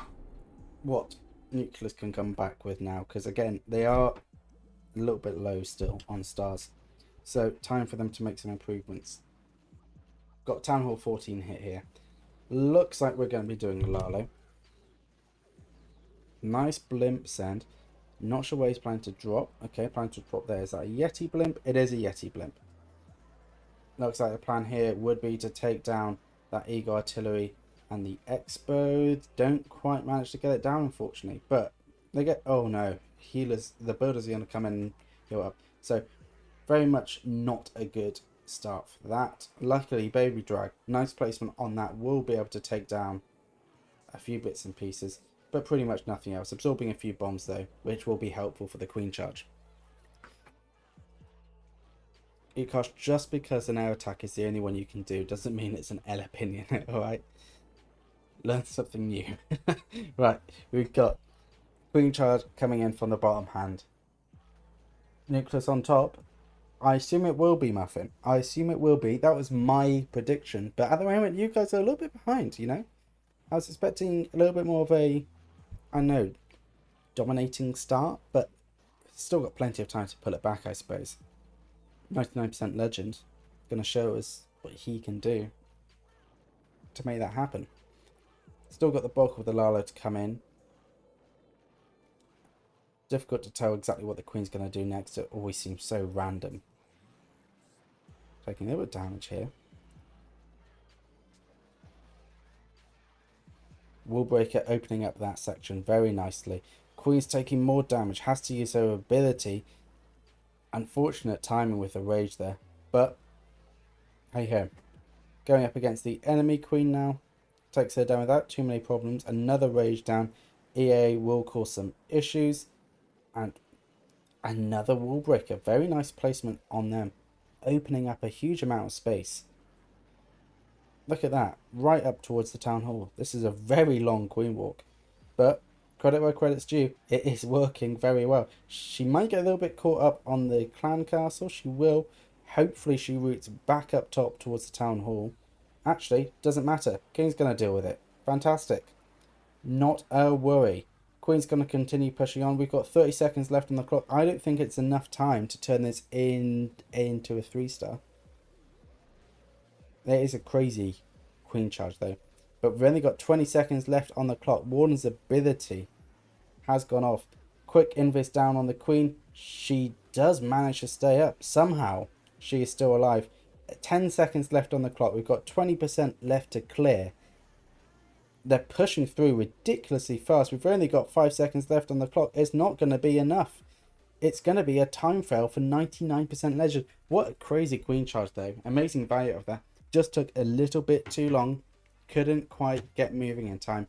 what Nucleus can come back with now, because again, they are a little bit low still on stars. So time for them to make some improvements. Got Town Hall 14 hit here. Looks like we're going to be doing Lalo. Nice blimp send. Not sure where he's planning to drop. Okay, planning to drop there. Is that a Yeti blimp? It is a Yeti blimp. Looks like the plan here would be to take down that Eagle Artillery and the Expo. Don't quite manage to get it down, unfortunately. But they get... Oh no. Healers. The builders are going to come in and heal up. So, very much not a good start for that. Luckily, Baby Drag, nice placement on that, will be able to take down a few bits and pieces. But pretty much nothing else. Absorbing a few bombs though, which will be helpful for the Queen charge. Ukosh, just because an air attack is the only one you can do doesn't mean it's an L opinion, alright? Learn something new. Right, we've got Queen charge coming in from the bottom hand. Nucleus on top. I assume it will be Muffin. I assume it will be. That was my prediction. But at the moment, you guys are a little bit behind, you know? I was expecting a little bit more of a... I know, dominating start, but still got plenty of time to pull it back, I suppose. 99% legend, going to show us what he can do to make that happen. Still got the bulk of the Lalo to come in. Difficult to tell exactly what the Queen's going to do next. It always seems so random. Taking a little bit of damage here. Wallbreaker opening up that section very nicely. Queen's taking more damage. Has to use her ability. Unfortunate timing with the rage there. But, hey ho. Going up against the enemy Queen now. Takes her down without too many problems. Another rage down. EA will cause some issues. And another Wallbreaker. Very nice placement on them. Opening up a huge amount of space. Look at that, right up towards the town hall. This is a very long queen walk, but credit where credit's due. It is working very well. She might get a little bit caught up on the clan castle. She will. Hopefully she routes back up top towards the town hall. Actually, doesn't matter. King's going to deal with it. Fantastic. Not a worry. Queen's going to continue pushing on. We've got 30 seconds left on the clock. I don't think it's enough time to turn this into a 3-star. It is a crazy queen charge though. But we've only got 20 seconds left on the clock. Warden's ability has gone off. Quick invis down on the queen. She does manage to stay up. Somehow she is still alive. 10 seconds left on the clock. We've got 20% left to clear. They're pushing through ridiculously fast. We've only got 5 seconds left on the clock. It's not going to be enough. It's going to be a time fail for 99% legend. What a crazy queen charge though. Amazing value of that. Just took a little bit too long. Couldn't quite get moving in time.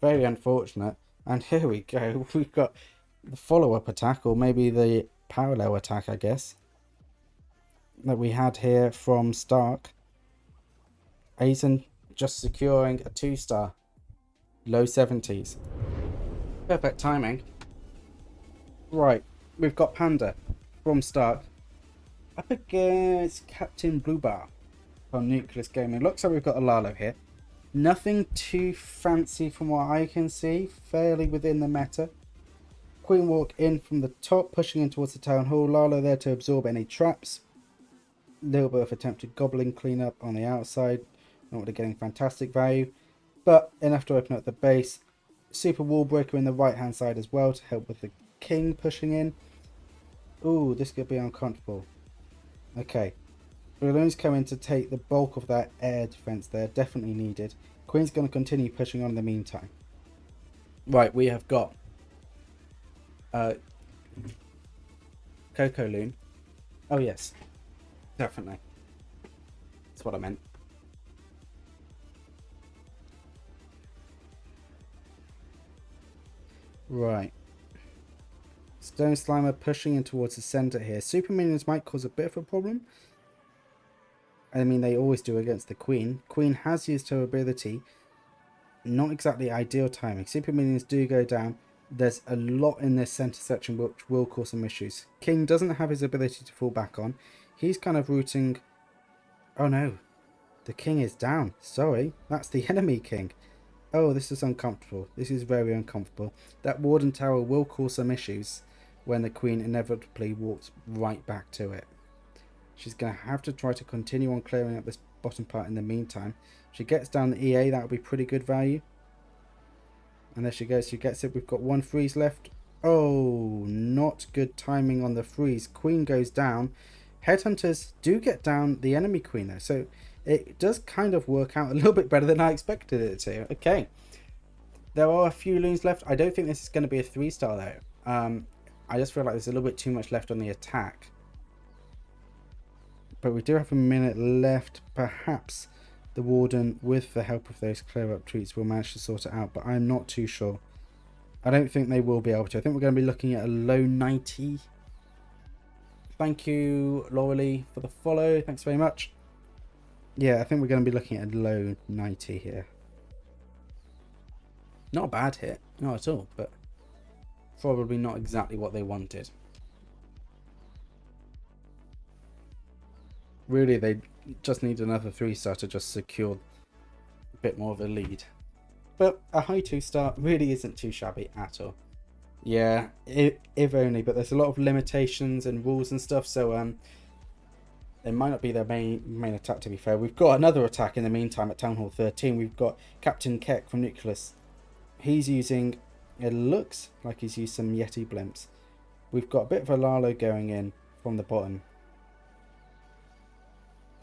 Very unfortunate. And here we go. We've got the follow-up attack, or maybe the parallel attack, I guess, that we had here from Stark. Aizen just securing a 2-star. Low 70s. Perfect timing. Right, we've got Panda from Stark up against Captain Bluebar from Nucleus Gaming. Looks like we've got a Lalo here. Nothing too fancy from what I can see. Fairly within the meta. Queen walk in from the top, pushing in towards the town hall. Lalo there to absorb any traps. Little bit of attempted goblin cleanup on the outside. Not really getting fantastic value, but enough to open up the base. Super wall breaker in the right hand side as well to help with the king pushing in. Ooh, this could be uncomfortable. Okay, balloons come in to take the bulk of that air defense there. Definitely needed. Queen's going to continue pushing on in the meantime. Right, we have got Coco Loon. Oh yes, definitely. That's what I meant. Right. Stone Slimer pushing in towards the center here. Super minions might cause a bit of a problem. I mean, they always do against the Queen. Queen has used her ability. Not exactly ideal timing. Super minions do go down. There's a lot in this center section which will cause some issues. King doesn't have his ability to fall back on. He's kind of rooting... Oh no. The king is down. Sorry. That's the enemy king. Oh, this is uncomfortable. This is very uncomfortable. That warden tower will cause some issues when the queen inevitably walks right back to it. She's going to have to try to continue on clearing up this bottom part in the meantime. If she gets down the EA, that would be pretty good value. And there she goes. She gets it. We've got 1 freeze left. Oh, not good timing on the freeze. Queen goes down. Headhunters do get down the enemy queen though. So it does kind of work out a little bit better than I expected it to. Okay. There are a few loons left. I don't think this is going to be a 3-star though. I just feel like there's a little bit too much left on the attack. But we do have a minute left. Perhaps the warden, with the help of those clear up treats, will manage to sort it out. But I'm not too sure. I don't think they will be able to. I think we're going to be looking at a low 90. Thank you, Laurelie, for the follow. Thanks very much. Yeah, I think we're going to be looking at a low 90 here. Not a bad hit. Not at all. But probably not exactly what they wanted. Really, they just need another 3-star to just secure a bit more of a lead. But a high 2-star really isn't too shabby at all. Yeah, if only, but there's a lot of limitations and rules and stuff, so it might not be their main attack, to be fair. We've got another attack in the meantime at Town Hall 13. We've got Captain Keck from Nucleus. He's using, it looks like he's used some Yeti blimps. We've got a bit of a Lalo going in from the bottom.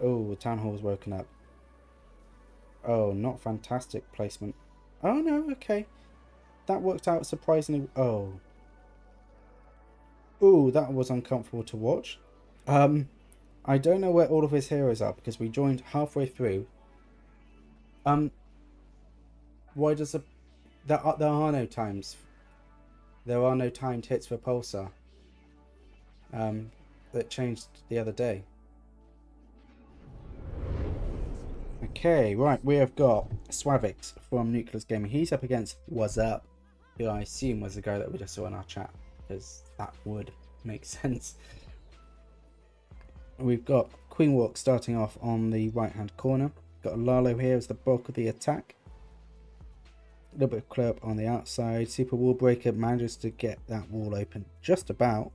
Oh, Town Hall's woken up. Oh, not fantastic placement. Oh no, okay. That worked out surprisingly. Oh. Ooh, that was uncomfortable to watch. I don't know where all of his heroes are because we joined halfway through. Why does there are no times. There are no timed hits for Pulsar. That changed the other day. Okay, right, we have got Swavix from Nucleus Gaming. He's up against What's Up, who I assume was the guy that we just saw in our chat, because that would make sense. We've got Queen Walk starting off on the right hand corner. Got Lalo here as the bulk of the attack. A little bit of clear up on the outside. Super Wall Breaker manages to get that wall open just about.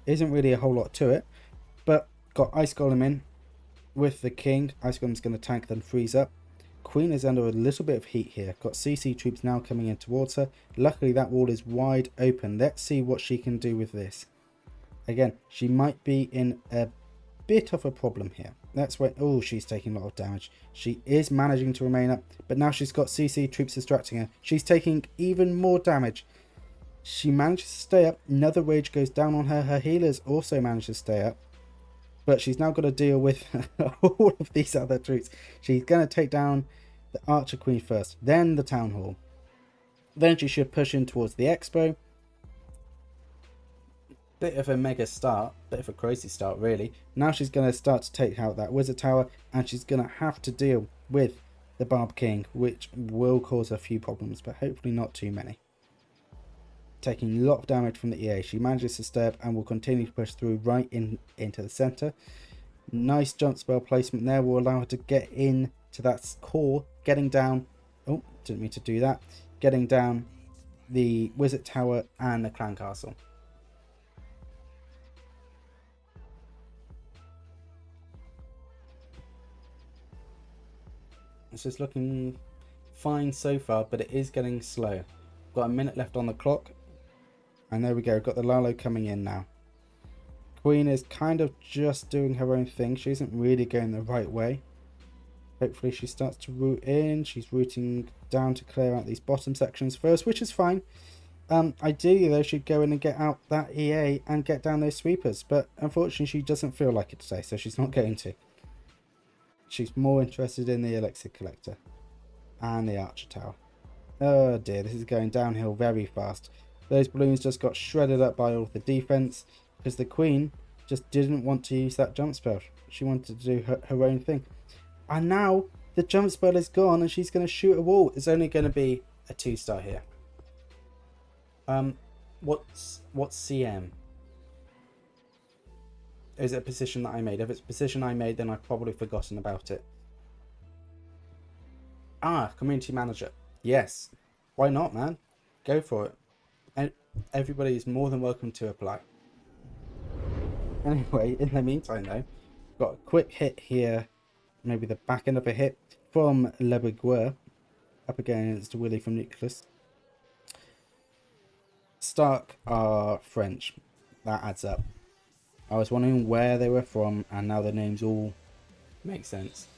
Isn't really a whole lot to it, but got Ice Golem in with the King. Ice Golem's going to tank, then freeze up. Queen is under a little bit of heat here. Got CC troops now coming in towards her. Luckily that wall is wide open. Let's see what she can do with this. Again, she might be in a bit of a problem here. That's when, oh, she's taking a lot of damage. She is managing to remain up, but now she's got CC troops distracting her. She's taking even more damage. She manages to stay up. Another rage goes down on her. Her healers also manage to stay up, but she's now got to deal with all of these other troops. She's going to take down the Archer Queen first, then the Town Hall. Then she should push in towards the Expo. Bit of a mega start, bit of a crazy start really. Now she's going to start to take out that Wizard Tower, and she's going to have to deal with the Barb King, which will cause a few problems, but hopefully not too many. Taking a lot of damage from the EA. She manages to stay up and will continue to push through right into the center. Nice jump spell placement there will allow her to get in to that core, getting down, oh, didn't mean to do that, getting down the Wizard Tower and the Clan Castle. This is looking fine so far, but it is getting slow. Got a minute left on the clock, and there we go. Got the Lalo coming in now. Queen is kind of just doing her own thing. She isn't really going the right way. Hopefully she starts to root in. She's rooting down to clear out these bottom sections first, which is fine. Ideally though, she'd go in and get out that EA and get down those sweepers, but unfortunately she doesn't feel like it today, so she's not going to. She's more interested in the Elixir Collector and the Archer Tower. Oh dear, this is going downhill very fast. Those balloons just got shredded up by all of the defense because the Queen just didn't want to use that jump spell. She wanted to do her own thing. And now the jump spell is gone and she's going to shoot a wall. It's only going to be a 2-star here. What's CM? Is it a position that I made? If it's a position I made, then I've probably forgotten about it. Ah, community manager. Yes. Why not, man? Go for it. And everybody is more than welcome to apply. Anyway, in the meantime though, got a quick hit here. Maybe the back end of a hit from Le Brigueur. Up against Willie from Nucleus. Stark are French. That adds up. I was wondering where they were from, and now the names all make sense.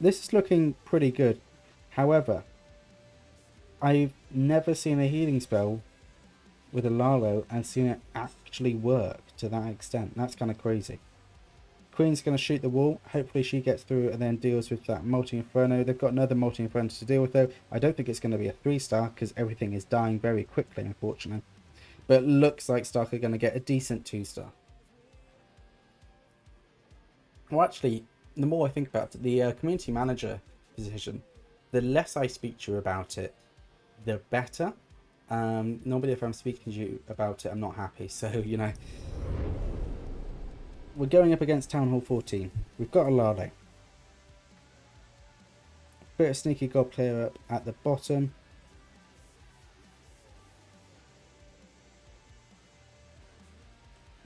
This is looking pretty good. However, I've never seen a healing spell with a Lalo and seen it actually work to that extent. That's kind of crazy. Queen's going to shoot the wall. Hopefully she gets through and then deals with that Multi-Inferno. They've got another Multi-Inferno to deal with though. I don't think it's going to be a 3-star because everything is dying very quickly, unfortunately. But it looks like Stark are going to get a decent 2-star. Well, actually, the more I think about it, the community manager position, the less I speak to you about it, the better. Normally if I'm speaking to you about it, I'm not happy. So, you know, we're going up against Town Hall 14. We've got a Lale. Bit of sneaky gob clear up at the bottom.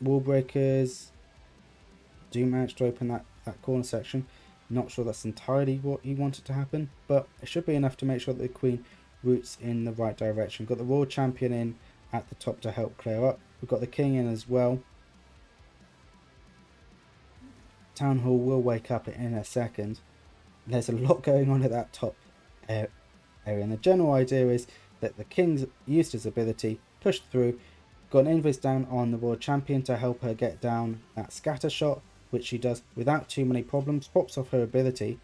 Wall breakers do manage to open that corner section. Not sure that's entirely what he wanted to happen, but it should be enough to make sure that the Queen roots in the right direction. We've got the Royal Champion in at the top to help clear up. We've got the King in as well. Town Hall will wake up in a second. There's a lot going on at that top area, and the general idea is that the King's used his ability, pushed through, got an invis down on the Royal Champion to help her get down that scatter shot, which she does without too many problems, pops off her ability.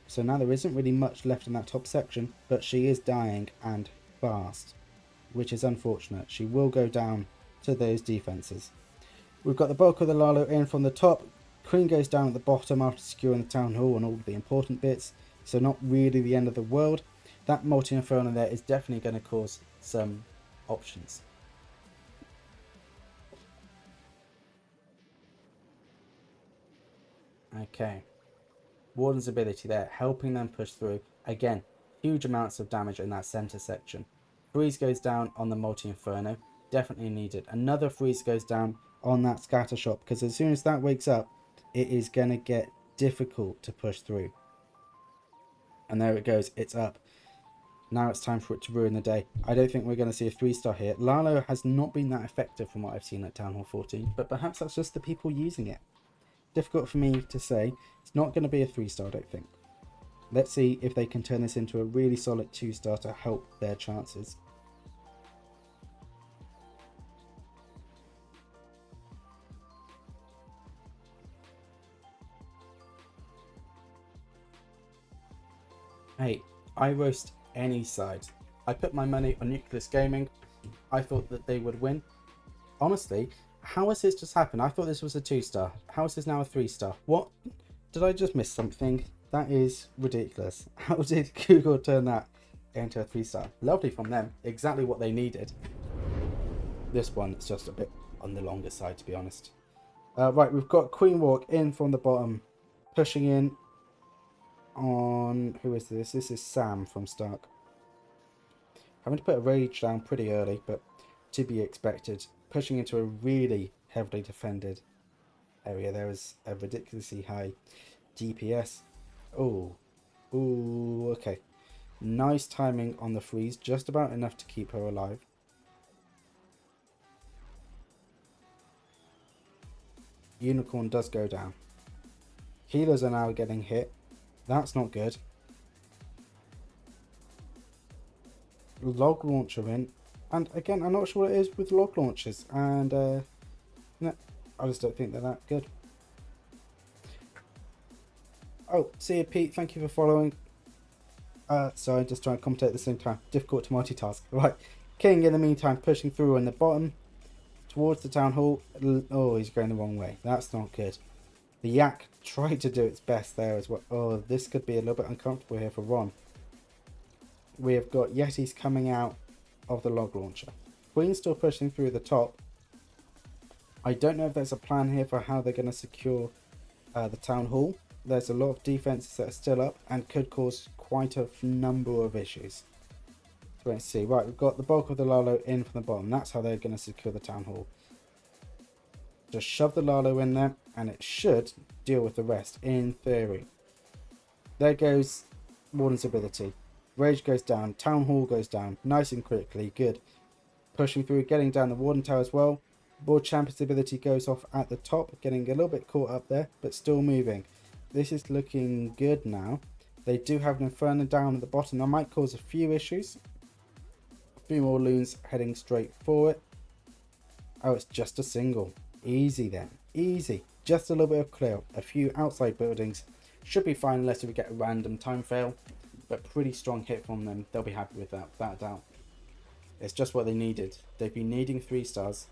So now there isn't really much left in that top section, but she is dying and fast, which is unfortunate. She will go down to those defenses. We've got the bulk of the Lalo in from the top. Queen goes down at the bottom after securing the town hall and all the important bits, so not really the end of the world. That multi-inferno there is definitely going to cause some options. Okay, Warden's ability there, helping them push through. Again, huge amounts of damage in that center section. Freeze goes down on the multi-inferno, definitely needed. Another freeze goes down on that scatter shot, because as soon as that wakes up, it is going to get difficult to push through. And there it goes, it's up. Now it's time for it to ruin the day. I don't think we're going to see a 3-star here. Lalo has not been that effective from what I've seen at Town Hall 14, but perhaps that's just the people using it. Difficult for me to say. It's not going to be a 3-star, I don't think. Let's see if they can turn this into a really solid 2-star to help their chances. Hey, I roast any side. I put my money on Nucleus Gaming. I thought that they would win. Honestly, how has this just happened? I thought this was a 2-star. How is this now a 3-star? What? Did I just miss something? That is ridiculous. How did Google turn that into a 3-star? Lovely from them. Exactly what they needed. This one is just a bit on the longer side, to be honest. Right, we've got Queen Walk in from the bottom. Pushing in on... Who is this? This is Sam from Stark. Having to put a rage down pretty early, but to be expected. Pushing into a really heavily defended area. There is a ridiculously high DPS. Oh, okay. Nice timing on the freeze, just about enough to keep her alive. Unicorn does go down. Healers are now getting hit. That's not good. Log launcher in. And again, I'm not sure what it is with log launchers. And no, I just don't think they're that good. Oh, see you, Pete. Thank you for following. Sorry, just trying to commentate at the same time. Difficult to multitask. Right. King, in the meantime, pushing through in the bottom towards the town hall. Oh, he's going the wrong way. That's not good. The Yak tried to do its best there as well. Oh, this could be a little bit uncomfortable here for Ron. We have got Yetis coming out of the log launcher. Queen's still pushing through the top. I don't know if there's a plan here for how they're going to secure the town hall. There's a lot of defenses that are still up and could cause quite a number of issues. So let's see. Right, we've got the bulk of the Lalo in from the bottom. That's how they're going to secure the town hall. Just shove the Lalo in there and it should deal with the rest in theory. There goes Warden's ability. Rage goes down. Town hall goes down. Nice and quickly. Good. Pushing through, getting down the Warden tower as well. Board Champion's ability goes off at the top, getting a little bit caught up there, but still moving. This is looking good now. They do have an Inferno down at the bottom. That might cause a few issues. A few more loons heading straight for it. Oh, it's just a single. Easy then. Easy. Just a little bit of clear. A few outside buildings. Should be fine unless we get a random time fail. But pretty strong hit from them. They'll be happy with that, without a doubt. It's just what they needed. They've been needing 3-stars.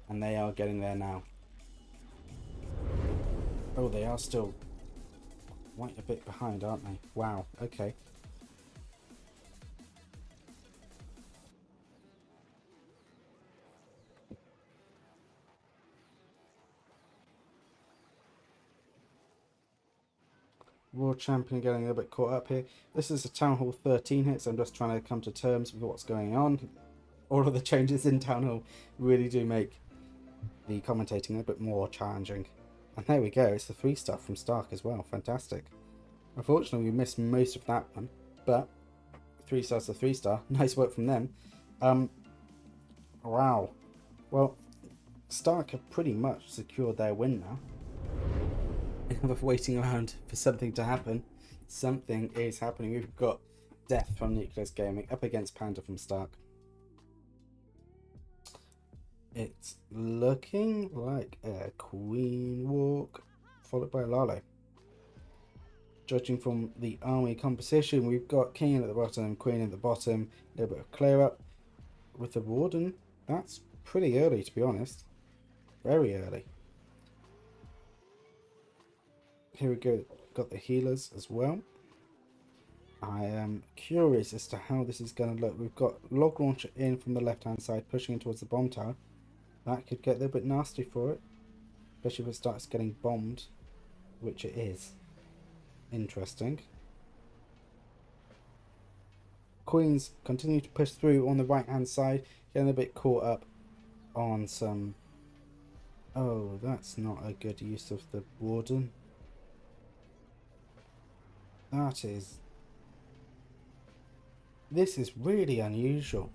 And they are getting there now. Oh, they are still quite a bit behind, aren't they? Wow, okay. World Champion getting a little bit caught up here. This is a Town Hall 13 hit, so I'm just trying to come to terms with what's going on. All of the changes in Town Hall really do make the commentating a bit more challenging. And there we go, it's the 3-star from Stark as well. Fantastic. Unfortunately, we missed most of that one, but 3-star's a 3-star. Nice work from them. Wow. Well, Stark have pretty much secured their win now. Instead of waiting around for something to happen, something is happening. We've got Death from Nucleus Gaming up against Panda from Stark. It's looking like a Queen Walk followed by Lalo. Judging from the army composition, we've got King at the bottom, Queen at the bottom, a little bit of clear up. With the Warden, that's pretty early to be honest. Very early. Here we go. Got the healers as well. I am curious as to how this is going to look. We've got log launcher in from the left hand side, pushing in towards the bomb tower. That could get a little bit nasty for it, especially if it starts getting bombed, which it is. Interesting. Queens continue to push through on the right hand side, getting a bit caught up on some... Oh, that's not a good use of the warden. That is... This is really unusual.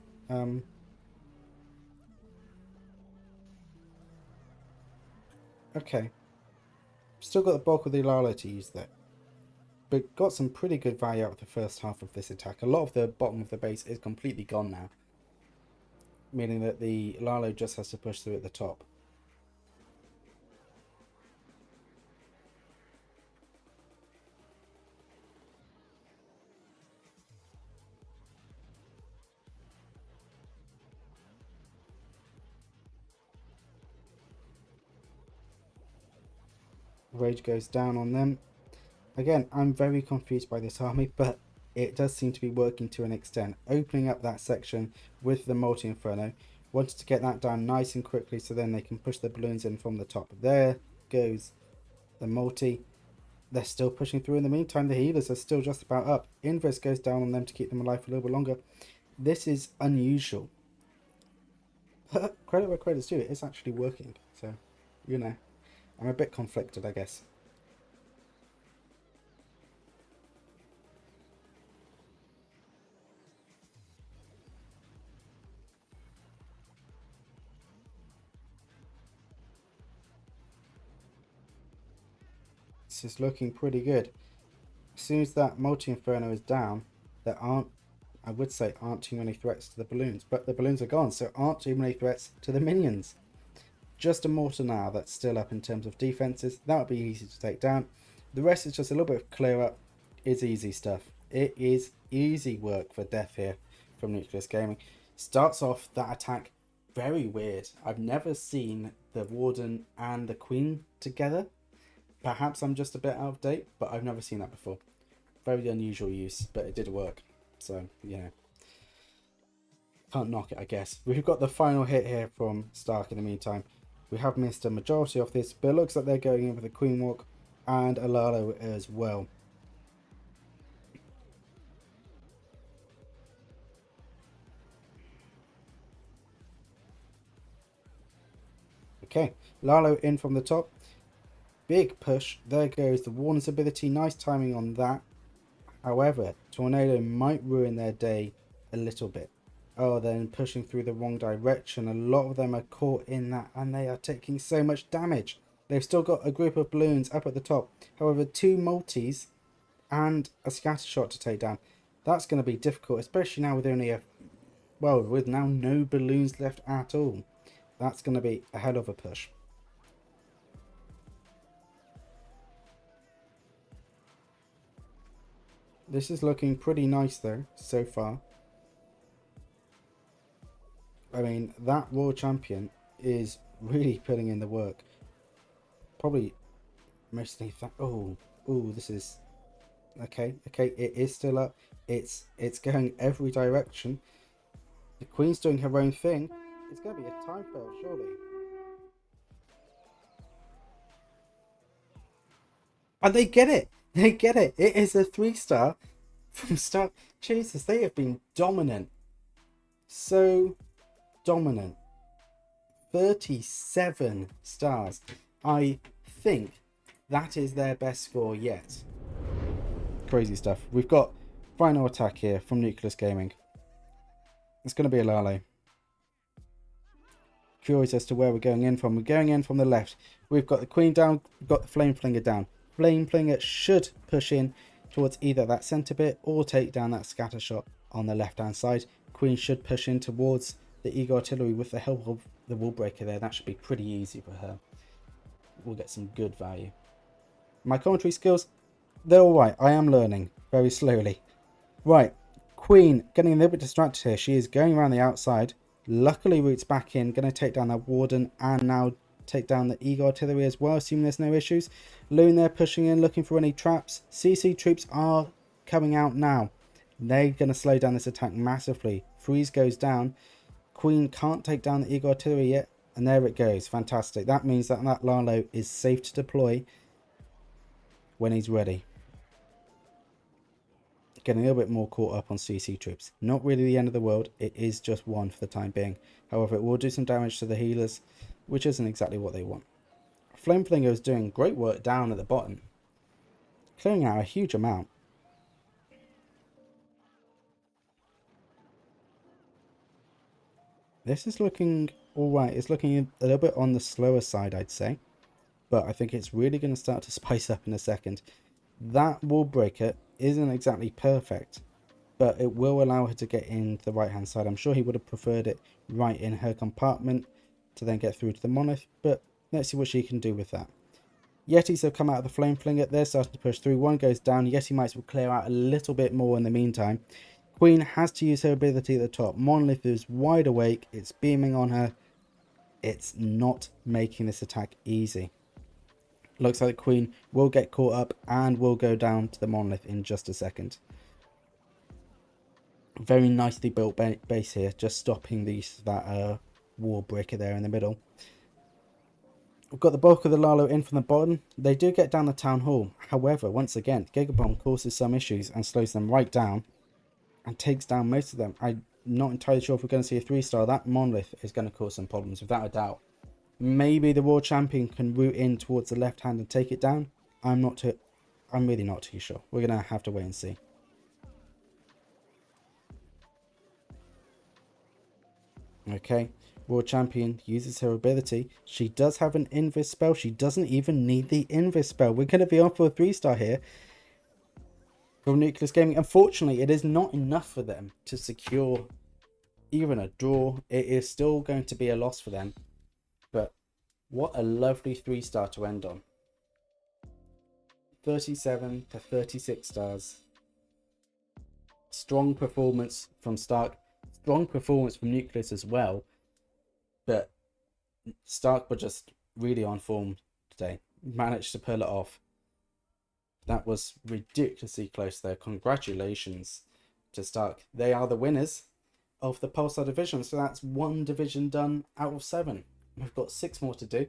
Okay. Still got the bulk of the Lala to use there. But got some pretty good value out of the first half of this attack. A lot of the bottom of the base is completely gone now. Meaning that the Lalo just has to push through at the top. Rage goes down on them. Again, I'm very confused by this army, but it does seem to be working to an extent. Opening up that section with the multi-inferno. Wanted to get that down nice and quickly so then they can push the balloons in from the top. There goes the multi. They're still pushing through. In the meantime, the healers are still just about up. Invis goes down on them to keep them alive for a little bit longer. This is unusual. But credit where credit's due. It's actually working. So, you know, I'm a bit conflicted, I guess. This is looking pretty good. As soon as that multi-inferno is down, there aren't, I would say, aren't too many threats to the balloons. But the balloons are gone, so aren't too many threats to the minions. Just a mortar now that's still up in terms of defenses. That would be easy to take down. The rest is just a little bit of clear up. It's easy stuff. It is easy work for death here from Nucleus Gaming. Starts off that attack very weird. I've never seen the Warden and the Queen together. Perhaps I'm just a bit out of date, but I've never seen that before. Very unusual use, but it did work. So, yeah. Can't knock it, I guess. We've got the final hit here from Stark in the meantime. We have missed a majority of this, but it looks like they're going in with a Queen Walk and a Lalo as well. Okay, Lalo in from the top. Big push. There goes the Warner's ability. Nice timing on that. However, Tornado might ruin their day a little bit. Oh, they're pushing through the wrong direction. A lot of them are caught in that and they are taking so much damage. They've still got a group of balloons up at the top. However, 2 multis and a scatter shot to take down. That's going to be difficult, especially now with only with now no balloons left at all. That's going to be a hell of a push. This is looking pretty nice though, so far. I mean, that World Champion is really putting in the work. Probably mostly that. Oh, this is... Okay, it is still up. It's going every direction. The Queen's doing her own thing. It's going to be a time fail, surely. And they get it. They get it. It is a 3-star from start. Jesus, they have been dominant. So dominant. 37 stars. I think that is their best score yet. Crazy stuff. We've got final attack here from Nucleus Gaming. It's going to be a Lalo. Curious as to where we're going in from. We're going in from the left. We've got the Queen down. We've got the Flame Flinger down. Flame Flinger should push in towards either that centre bit or take down that scatter shot on the left hand side. Queen should push in towards the Eagle Artillery with the help of the wall breaker there. That should be pretty easy for her. We'll get some good value. My commentary skills, they're alright. I am learning very slowly. Right, Queen getting a little bit distracted here. She is going around the outside. Luckily roots back in, going to take down that Warden and now take down the Eagle artillery as well, assuming there's no issues. Loon there pushing in, looking for any traps. CC troops are coming out now. They're going to slow down this attack massively. Freeze goes down. Queen can't take down the Eagle artillery yet. And there it goes. Fantastic. That means that Lalo is safe to deploy when he's ready. Getting a little bit more caught up on CC troops. Not really the end of the world. It is just one for the time being. However, it will do some damage to the healers, which isn't exactly what they want. Flame Flinger is doing great work down at the bottom, clearing out a huge amount. This is looking alright. It's looking a little bit on the slower side, I'd say. But I think it's really going to start to spice up in a second. That wall breaker isn't exactly perfect, but it will allow her to get into the right hand side. I'm sure he would have preferred it right in her compartment to then get through to the monolith, but let's see what she can do with that. Yetis have come out of the flame flinger. They're starting to push through. One goes down. Yeti might will clear out a little bit more in the meantime. Queen has to use her ability at the top. Monolith is wide awake. It's beaming on her. It's not making this attack easy. Looks like the Queen will get caught up and will go down to the monolith in just a second. Very nicely built base here, just stopping that wall breaker there in the middle. We've got the bulk of the Lalo in from the bottom. They do get down the town hall. However, once again, Gigabomb causes some issues and slows them right down and takes down most of them. I'm not entirely sure if we're going to see a 3-star. That monolith is going to cause some problems, without a doubt. Maybe the War Champion can root in towards the left hand and take it down. I'm really not too sure. We're going to have to wait and see. Okay, War Champion uses her ability. She does have an Invis spell. She doesn't even need the Invis spell. We're going to be on for a 3-star here from Nucleus Gaming. Unfortunately, it is not enough for them to secure even a draw. It is still going to be a loss for them. But what a lovely 3-star to end on. 37 to 36 stars. Strong performance from Stark. Strong performance from Nucleus as well. But Stark were just really on form today. Managed to pull it off. That was ridiculously close there. Congratulations to Stark. They are the winners of the Pulsar division. So that's 1 division done out of 7. We've got 6 more to do.